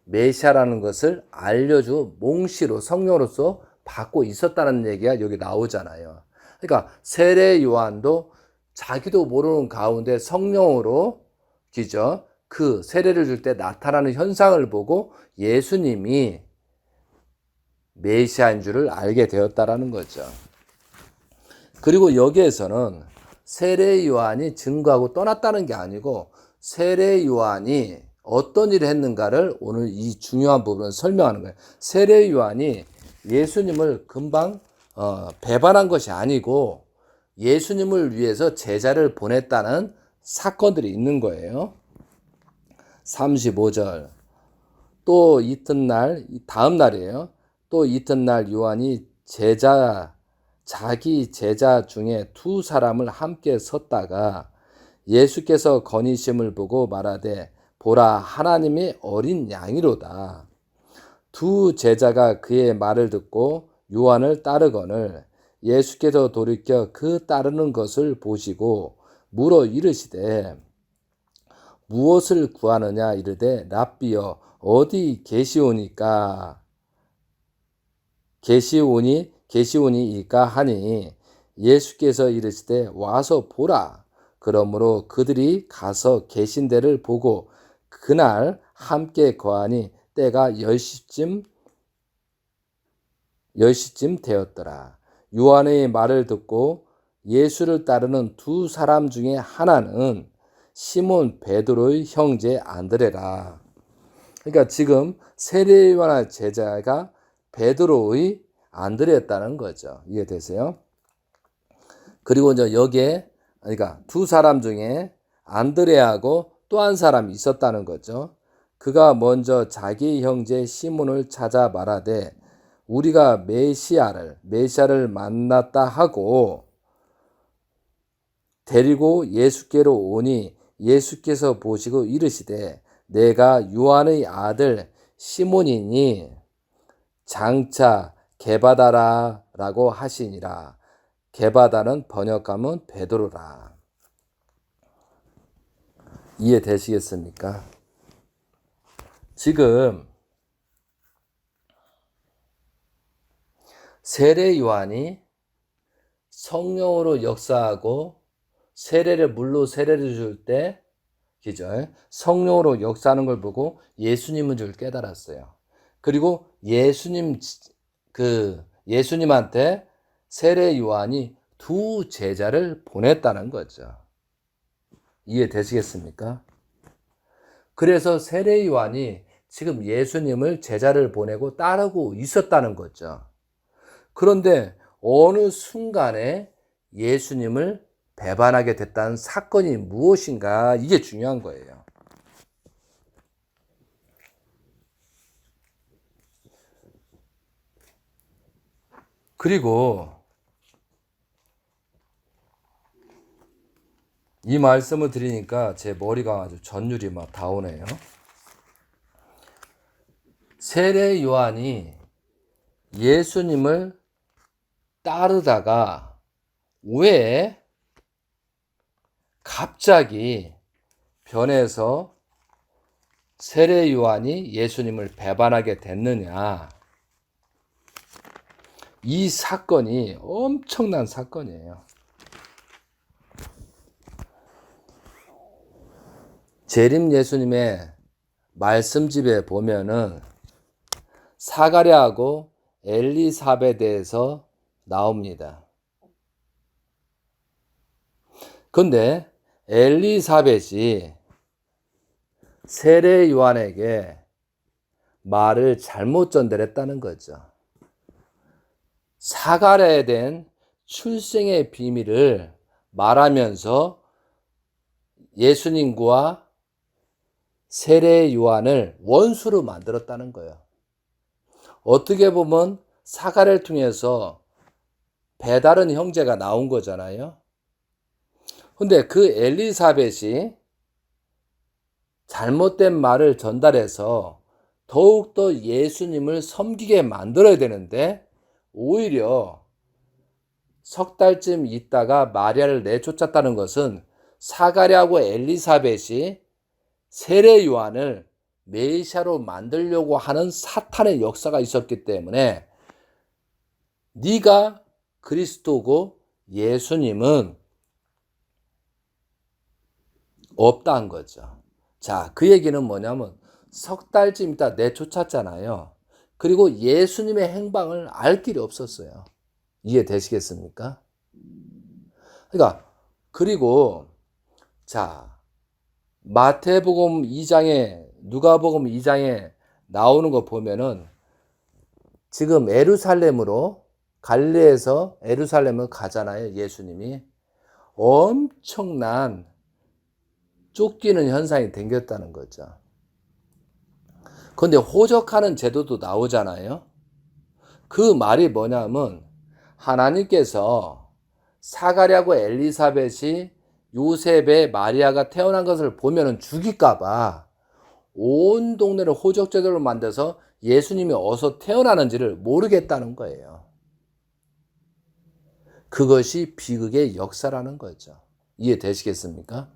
메시아라는 것을 알려주 몽시로 성령으로서 받고 있었다는 얘기가 여기 나오잖아요. 그러니까 세례 요한도 자기도 모르는 가운데 성령으로 그 세례를 줄 때 나타나는 현상을 보고 예수님이 메시아인 줄을 알게 되었다라는 거죠. 그리고 여기에서는 세례 요한이 증거하고 떠났다는 게 아니고 세례 요한이 어떤 일을 했는가를 오늘 이 중요한 부분을 설명하는 거예요. 세례 요한이 예수님을 금방 배반한 것이 아니고 예수님을 위해서 제자를 보냈다는 사건들이 있는 거예요. 35절. 또 이튿날, 다음 날이에요. 또 이튿날 요한이 자기 제자 중에 두 사람을 함께 섰다가 예수께서 거니심을 보고 말하되 보라 하나님의 어린 양이로다. 두 제자가 그의 말을 듣고 요한을 따르거늘 예수께서 돌이켜 그 따르는 것을 보시고 물어 이르시되 무엇을 구하느냐 이르되 랍비여 어디 계시오니까 계시오니이까 하니 예수께서 이르시되 와서 보라. 그러므로 그들이 가서 계신 데를 보고 그날 함께 거하니 때가 10시쯤 되었더라. 요한의 말을 듣고 예수를 따르는 두 사람 중에 하나는 시몬 베드로의 형제 안드레라. 그러니까 지금 세례 요한의 제자가 베드로의 안드레였다는 거죠. 이해되세요? 그리고 이제 여기에 그러니까 두 사람 중에 안드레하고 또 한 사람이 있었다는 거죠. 그가 먼저 자기 형제 시몬을 찾아 말하되 우리가 메시아를 만났다 하고 데리고 예수께로 오니 예수께서 보시고 이르시되 내가 요한의 아들 시몬이니 장차 게바다라라고 하시니라. 게바다는 번역하면 베드로라. 이해되시겠습니까? 지금 세례 요한이 성령으로 역사하고 물로 세례를 줄 때 성령으로 역사하는 걸 보고 예수님인 줄 깨달았어요. 그리고 예수님한테 세례 요한이 두 제자를 보냈다는 거죠. 이해되시겠습니까? 그래서 세례 요한이 지금 예수님을 제자를 보내고 따르고 있었다는 거죠. 그런데 어느 순간에 예수님을 배반하게 됐다는 사건이 무엇인가, 이게 중요한 거예요. 그리고 이 말씀을 드리니까 제 머리가 아주 전율이 막 다 오네요. 세례 요한이 예수님을 따르다가 왜 갑자기 변해서 세례 요한이 예수님을 배반하게 됐느냐? 이 사건이 엄청난 사건이에요. 재림 예수님의 말씀집에 보면은 사가랴하고 엘리사벳에서 나옵니다. 근데 엘리사벳이 세례 요한에게 말을 잘못 전달했다는 거죠. 사가랴에 대한 출생의 비밀을 말하면서 예수님과 세례 요한을 원수로 만들었다는 거예요. 어떻게 보면 사가랴를 통해서 배다른 형제가 나온 거잖아요. 근데 그 엘리사벳이 잘못된 말을 전달해서 더욱더 예수님을 섬기게 만들어야 되는데 오히려 석 달쯤 있다가 마리아를 내쫓았다는 것은 사가랴하고 엘리사벳이 세례 요한을 메시아로 만들려고 하는 사탄의 역사가 있었기 때문에 네가 그리스도고 예수님은 없다는 거죠. 자, 그 얘기는 뭐냐면 석 달쯤 있다 내쫓았잖아요. 그리고 예수님의 행방을 알 길이 없었어요. 이해되시겠습니까? 그러니까 그리고 자, 마태복음 2장에 누가복음 2장에 나오는 거 보면은 지금 예루살렘으로 갈릴리에서 예루살렘을 가잖아요. 예수님이 엄청난 쫓기는 현상이 생겼다는 거죠. 그런데 호적하는 제도도 나오잖아요. 그 말이 뭐냐면 하나님께서 사가랴고 엘리사벳이 요셉의 마리아가 태어난 것을 보면은 죽일까봐 온 동네를 호적 제도를 만들어서 예수님이 어디서 태어나는지를 모르겠다는 거예요. 그것이 비극의 역사라는 거죠. 이해되시겠습니까?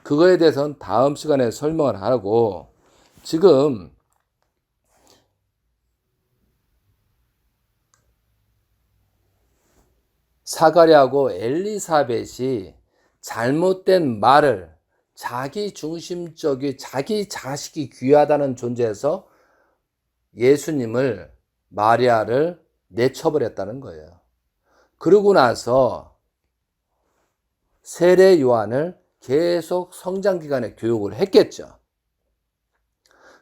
그거에 대해서는 다음 시간에 설명을 하고 지금 사가랴하고 엘리사벳이 잘못된 말을 자기 중심적이 자기 자식이 귀하다는 존재에서 예수님을 마리아를 내쳐버렸다는 거예요. 그러고 나서 세례 요한을 계속 성장 기간에 교육을 했겠죠.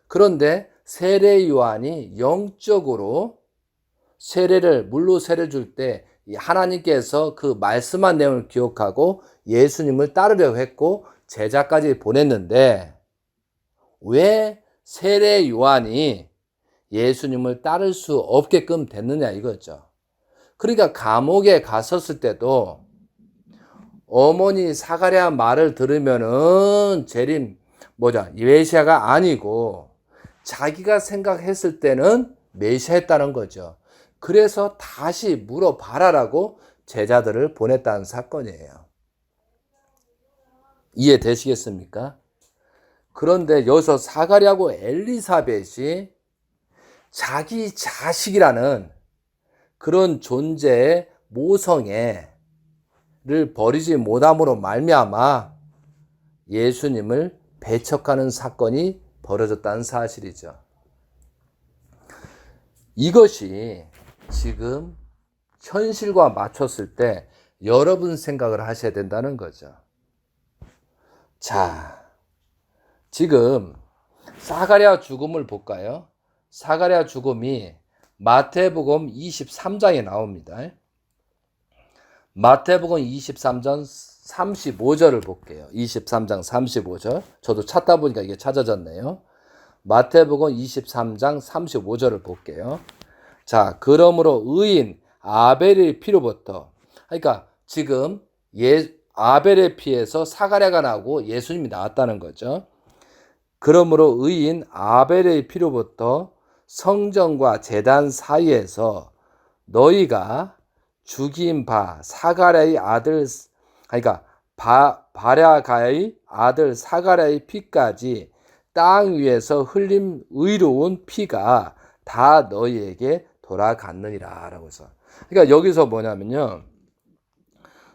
그런데 세례 요한이 영적으로 물로 세례 줄 때 하나님께서 그 말씀한 내용을 기억하고 예수님을 따르려고 했고 제자까지 보냈는데 왜 세례 요한이 예수님을 따를 수 없게끔 됐느냐 이거죠. 그러니까 감옥에 갔었을 때도 어머니 사가랴 말을 들으면은 메시아가 아니고 자기가 생각했을 때는 메시아였다는 거죠. 그래서 다시 물어봐라라고 제자들을 보냈다는 사건이에요. 이해되시겠습니까? 그런데 여기서 사가랴하고 엘리사벳이 자기 자식이라는 그런 존재의 모성애를 버리지 못함으로 말미암아 예수님을 배척하는 사건이 벌어졌다는 사실이죠. 이것이 지금 현실과 맞췄을 때 여러분 생각을 하셔야 된다는 거죠. 자, 지금 사가랴 죽음을 볼까요? 사가랴 죽음이 마태복음 23장에 나옵니다. 마태복음 23장 35절을 볼게요. 23장 35절. 저도 찾다 보니까 이게 찾아졌네요. 마태복음 23장 35절을 볼게요. 자, 그러므로 의인 아벨의 피로부터, 그러니까 지금 아벨의 피에서 사가랴가 나오고 예수님이 나왔다는 거죠. 그러므로 의인 아벨의 피로부터 성전과 제단 사이에서 너희가 죽인 바 사가랴의 아들, 그러니까 바랴가의 아들 사가랴의 피까지 땅 위에서 흘린 의로운 피가 다 너희에게 돌아갔느니라 라고 해서, 그러니까 여기서 뭐냐면요,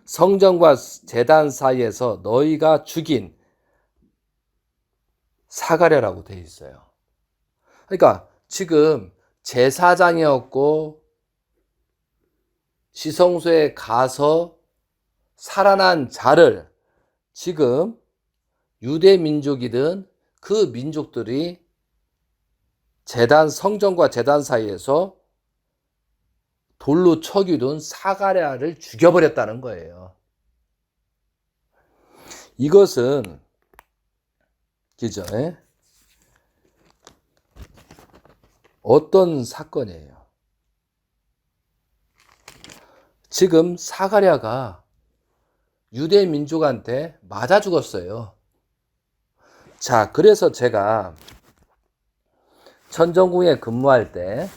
성전과 제단 사이에서 너희가 죽인 사가랴라고 되어 있어요. 그러니까 지금 제사장이었고 지성소에 가서 살아난 자를 지금 유대 민족이든 그 민족들이 성전과 제단 사이에서 돌로 쳐 죽인 사가랴를 죽여버렸다는 거예요. 이것은 그죠? 어떤 사건이에요? 지금 사가랴가 유대 민족한테 맞아 죽었어요. 자, 그래서 제가 천정궁에 근무할 때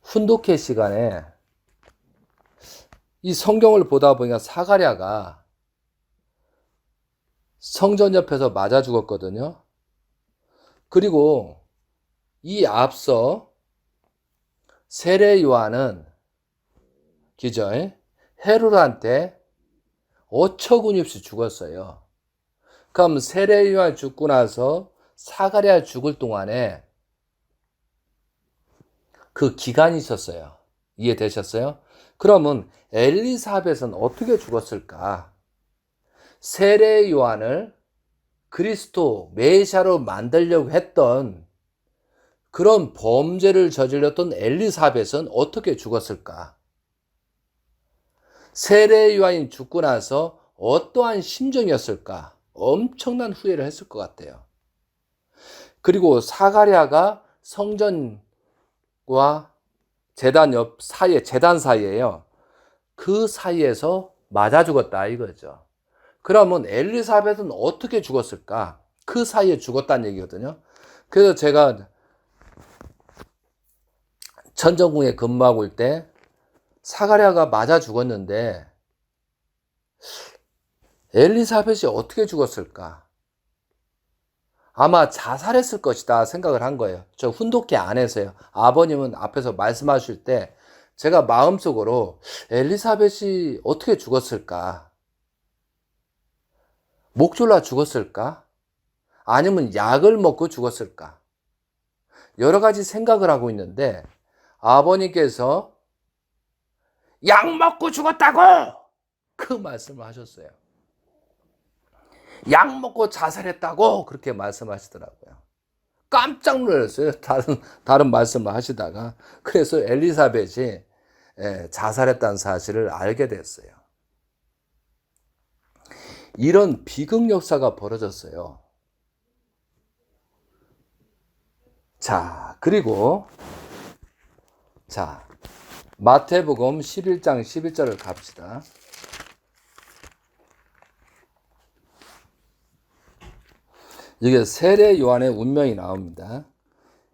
훈독회 시간에 이 성경을 보다 보니까 사가랴가 성전 옆에서 맞아 죽었거든요. 그리고 이 앞서 세례 요한은 그죠? 헤롯한테 어처구니 없이 죽었어요. 그럼 세례 요한 죽고 나서 사가랴 죽을 동안에 그 기간이 있었어요. 이해되셨어요? 그러면 엘리사벳은 어떻게 죽었을까? 세례 요한을 그리스도 메시아로 만들려고 했던 그런 범죄를 저질렀던 엘리사벳은 어떻게 죽었을까? 세례 요한이 죽고 나서 어떠한 심정이었을까? 엄청난 후회를 했을 것 같아요. 그리고 사가랴가 성전과 재단 사이에요. 그 사이에서 맞아 죽었다 이거죠. 그러면 엘리사벳은 어떻게 죽었을까? 그 사이에 죽었다는 얘기거든요. 그래서 제가 천정궁에 근무하고 있을 때 사가랴가 맞아 죽었는데 엘리사벳이 어떻게 죽었을까? 아마 자살했을 것이다 생각을 한 거예요. 저 훈독기 안에서요. 아버님은 앞에서 말씀하실 때 제가 마음속으로 엘리사벳이 어떻게 죽었을까? 목 졸라 죽었을까? 아니면 약을 먹고 죽었을까? 여러 가지 생각을 하고 있는데 아버님께서 약 먹고 죽었다고! 그 말씀을 하셨어요. 약 먹고 자살했다고 그렇게 말씀하시더라고요. 깜짝 놀랐어요. 다른 말씀을 하시다가. 그래서 엘리사벳이 자살했다는 사실을 알게 됐어요. 이런 비극 역사가 벌어졌어요. 자, 그리고 마태복음 11장 11절을 갑시다. 여기 세례 요한의 운명이 나옵니다.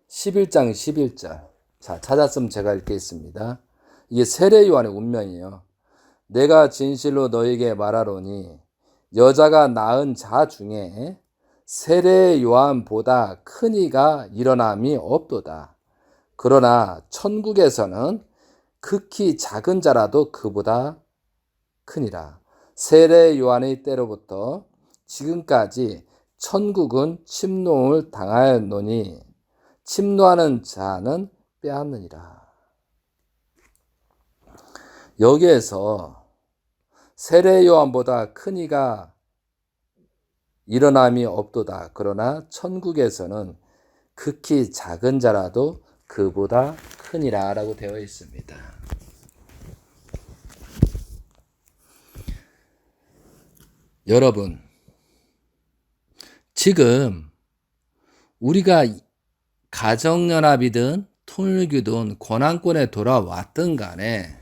11장 11절. 자, 찾았으면 제가 읽겠습니다. 이게 세례 요한의 운명이에요. 내가 진실로 너에게 말하노니 여자가 낳은 자 중에 세례 요한보다 큰 이가 일어남이 없도다. 그러나 천국에서는 극히 작은 자라도 그보다 크니라. 세례 요한의 때로부터 지금까지 천국은 침노를 당하였노니 침노하는 자는 빼앗느니라. 여기에서 세례 요한보다 큰 이가 일어남이 없도다. 그러나 천국에서는 극히 작은 자라도 그보다 크니라 라고 되어 있습니다. 여러분, 지금 우리가 가정연합이든 통일교든 권한권에 돌아왔든 간에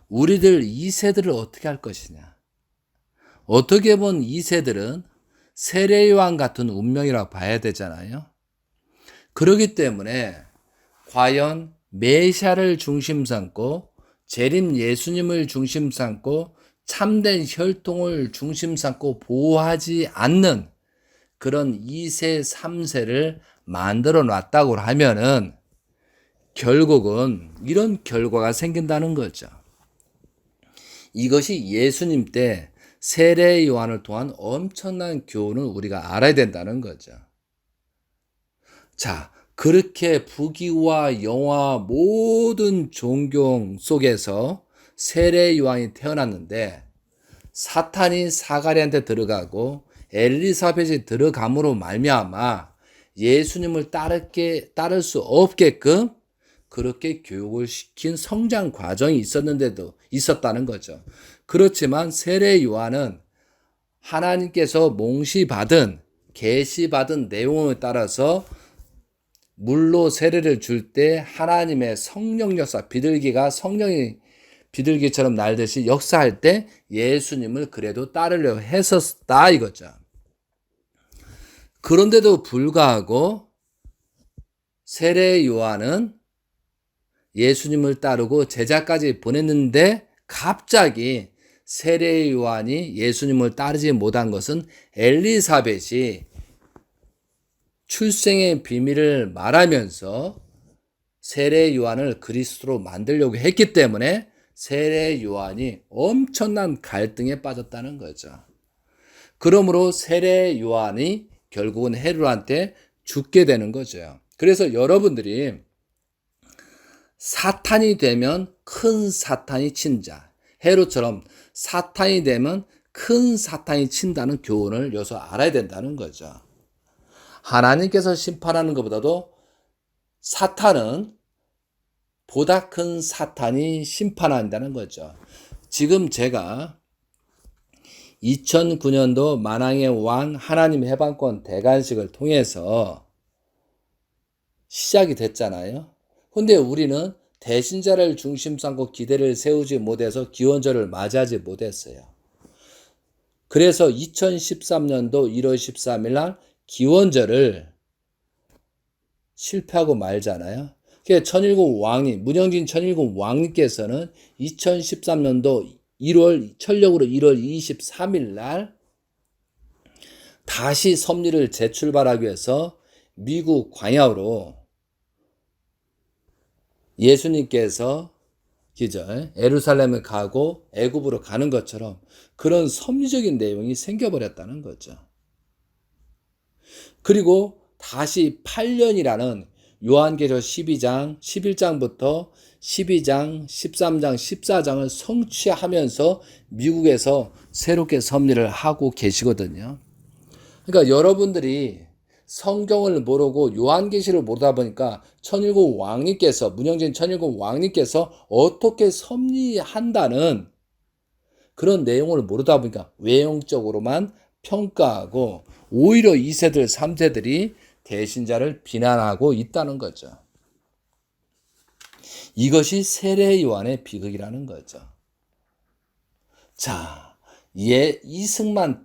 우리들 2세들을 어떻게 할 것이냐. 어떻게 보면 2세들은 세례요한 같은 운명이라고 봐야 되잖아요. 그렇기 때문에 과연 메시아를 중심 삼고 재림 예수님을 중심 삼고 참된 혈통을 중심 삼고 보호하지 않는 그런 2세, 3세를 만들어 놨다고 하면은 결국은 이런 결과가 생긴다는 거죠. 이것이 예수님 때 세례 요한을 통한 엄청난 교훈을 우리가 알아야 된다는 거죠. 자, 그렇게 부귀와 영화 모든 존경 속에서 세례 요한이 태어났는데 사탄이 사가랴한테 들어가고 엘리사벳이 들어감으로 말미암아 예수님을 따를 수 없게끔 그렇게 교육을 시킨 성장 과정이 있었다는 거죠. 그렇지만 세례 요한은 하나님께서 계시받은 내용에 따라서 물로 세례를 줄 때 하나님의 성령 역사, 성령이 비둘기처럼 날듯이 역사할 때 예수님을 그래도 따르려 했었다 이거죠. 그런데도 불구하고 세례 요한은 예수님을 따르고 제자까지 보냈는데 갑자기 세례 요한이 예수님을 따르지 못한 것은 엘리사벳이 출생의 비밀을 말하면서 세례 요한을 그리스도로 만들려고 했기 때문에 세례 요한이 엄청난 갈등에 빠졌다는 거죠. 그러므로 세례 요한이 결국은 헤롯한테 죽게 되는 거죠. 그래서 여러분들이 사탄이 되면 큰 사탄이 친자, 헤롯처럼 사탄이 되면 큰 사탄이 친다는 교훈을 여기서 알아야 된다는 거죠. 하나님께서 심판하는 것보다도 사탄은 보다 큰 사탄이 심판한다는 거죠. 지금 제가 2009년도 만왕의 왕 하나님 해방권 대관식을 통해서 시작이 됐잖아요. 근데 우리는 대신자를 중심 삼고 기대를 세우지 못해서 기원절을 맞이하지 못했어요. 그래서 2013년도 1월 13일 날 기원절을 실패하고 말잖아요. 천일국 왕님, 문영진 천일국 왕님께서는 2013년도 천력으로 1월 23일 날 다시 섭리를 재출발하기 위해서 미국 광야로 예수님께서 예루살렘을 가고 애굽으로 가는 것처럼 그런 섭리적인 내용이 생겨버렸다는 거죠. 그리고 다시 8년이라는 요한계시록 12장, 11장부터 12장, 13장, 14장을 성취하면서 미국에서 새롭게 섭리를 하고 계시거든요. 그러니까 여러분들이 성경을 모르고 요한계시를 모르다 보니까 천일국 왕님께서, 문영진 천일국 왕님께서 어떻게 섭리한다는 그런 내용을 모르다 보니까 외형적으로만 평가하고 오히려 2세들, 3세들이 대신자를 비난하고 있다는 거죠. 이것이 세례 요한의 비극이라는 거죠. 자, 이승만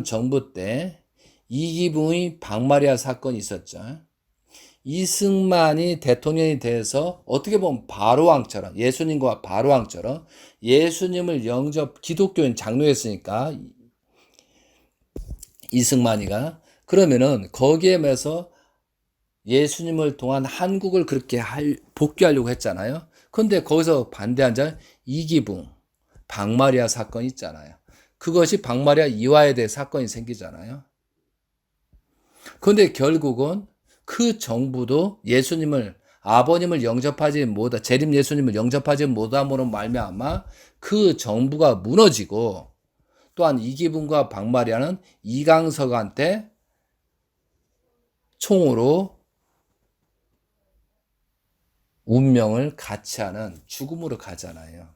정부 때 이기붕의 박마리아 사건이 있었죠. 이승만이 대통령이 돼서 어떻게 보면 바로왕처럼, 예수님과 바로왕처럼 예수님을 기독교인 장로였으니까 이승만이가 그러면은 거기에 매서 예수님을 통한 한국을 그렇게 복귀하려고 했잖아요. 그런데 거기서 반대한 자 이기붕, 박마리아 사건이 있잖아요. 그것이 박마리아 이화에 대해 사건이 생기잖아요. 그런데 결국은 그 정부도 아버님을 영접하지 못하, 재림 예수님을 영접하지 못함으로 말미암아 그 정부가 무너지고 또한 이기붕과 박마리아는 이강석한테 총으로 운명을 같이 하는 죽음으로 가잖아요.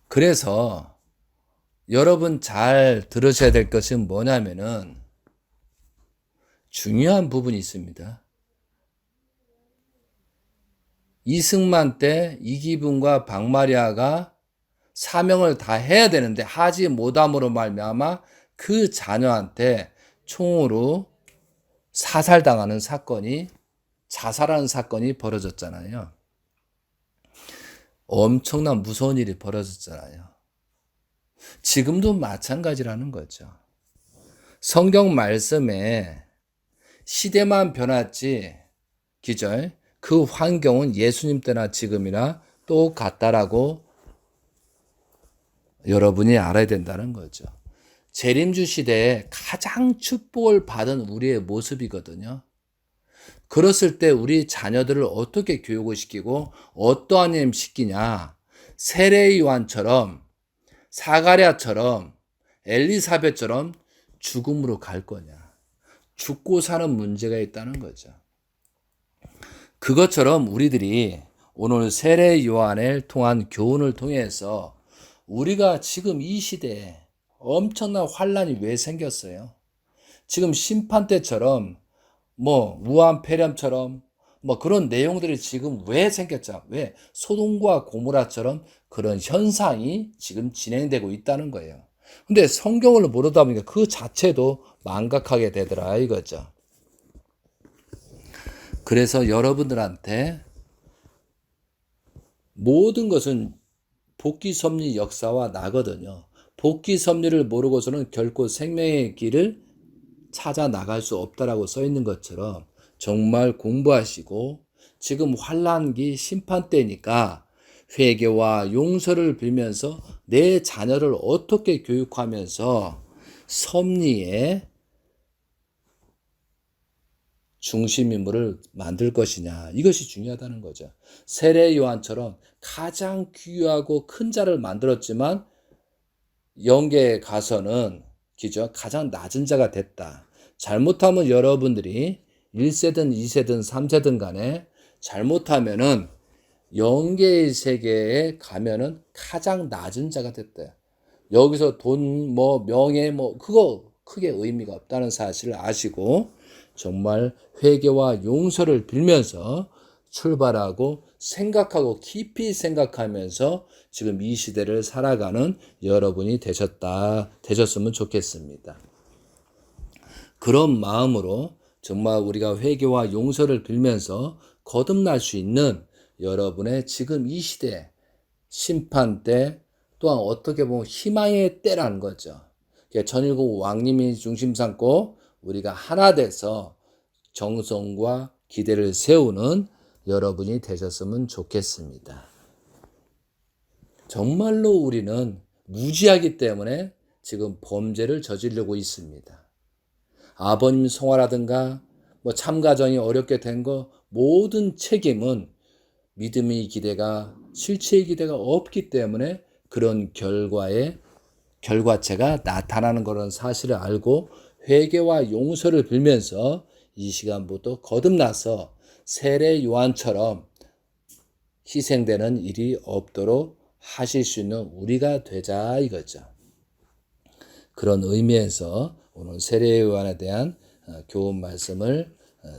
그래서 여러분 잘 들으셔야 될 것은 뭐냐면은 중요한 부분이 있습니다. 이승만 때 이기붕과 박마리아가 사명을 다 해야 되는데 하지 못함으로 말미암아 그 자녀한테 총으로 자살하는 사건이 벌어졌잖아요. 엄청난 무서운 일이 벌어졌잖아요. 지금도 마찬가지라는 거죠. 성경 말씀에 시대만 변했지, 그 환경은 예수님 때나 지금이나 똑같다라고 여러분이 알아야 된다는 거죠. 재림주 시대에 가장 축복을 받은 우리의 모습이거든요. 그랬을 때 우리 자녀들을 어떻게 교육을 시키고 어떠한 일 시키냐. 세례 요한처럼, 사가랴처럼, 엘리사벳처럼 죽음으로 갈 거냐. 죽고 사는 문제가 있다는 거죠. 그것처럼 우리들이 오늘 세례 요한을 통한 교훈을 통해서 우리가 지금 이 시대에 엄청난 환란이 왜 생겼어요? 지금 심판 때처럼 우한 폐렴처럼 그런 내용들이 지금 왜 생겼죠? 왜? 소돔과 고모라처럼 그런 현상이 지금 진행되고 있다는 거예요. 근데 성경을 모르다 보니까 그 자체도 망각하게 되더라 이거죠. 그래서 여러분들한테 모든 것은 복귀 섭리 역사와 나거든요. 복귀 섭리를 모르고서는 결코 생명의 길을 찾아 나갈 수 없다라고 써 있는 것처럼 정말 공부하시고 지금 환란기 심판 때니까 회개와 용서를 빌면서 내 자녀를 어떻게 교육하면서 섭리의 중심인물을 만들 것이냐. 이것이 중요하다는 거죠. 세례 요한처럼 가장 귀하고 큰 자를 만들었지만 영계에 가서는 그죠? 가장 낮은 자가 됐다. 잘못하면 여러분들이 1세든 2세든 3세든 간에 잘못하면은 영계의 세계에 가면은 가장 낮은 자가 됐다. 여기서 돈, 명예, 그거 크게 의미가 없다는 사실을 아시고 정말 회개와 용서를 빌면서 출발하고 생각하고 깊이 생각하면서 지금 이 시대를 살아가는 여러분이 되셨으면 좋겠습니다. 그런 마음으로 정말 우리가 회개와 용서를 빌면서 거듭날 수 있는 여러분의 지금 이 시대 심판 때 또한 어떻게 보면 희망의 때라는 거죠. 전일국 왕님이 중심 삼고 우리가 하나 돼서 정성과 기대를 세우는 여러분이 되셨으면 좋겠습니다. 정말로 우리는 무지하기 때문에 지금 범죄를 저지르고 있습니다. 아버님 성화라든가 참가정이 어렵게 된 거 모든 책임은 믿음의 기대가 실체의 기대가 없기 때문에 그런 결과체가 나타나는 그런 사실을 알고 회개와 용서를 빌면서 이 시간부터 거듭나서 세례 요한처럼 희생되는 일이 없도록 하실 수 있는 우리가 되자 이거죠. 그런 의미에서 오늘 세례 요한에 대한 교훈 말씀을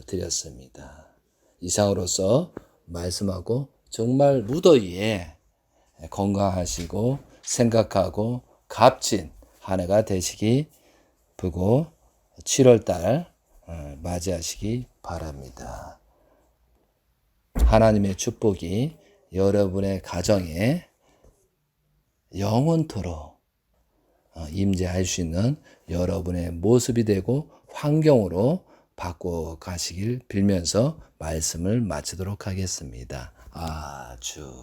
드렸습니다. 이상으로서 말씀하고 정말 무더위에 건강하시고 생각하고 값진 한 해가 되시기 부고 7월달 맞이하시기 바랍니다. 하나님의 축복이 여러분의 가정에 영원토록 임재할 수 있는 여러분의 모습이 되고 환경으로 바꿔 가시길 빌면서 말씀을 마치도록 하겠습니다. 아주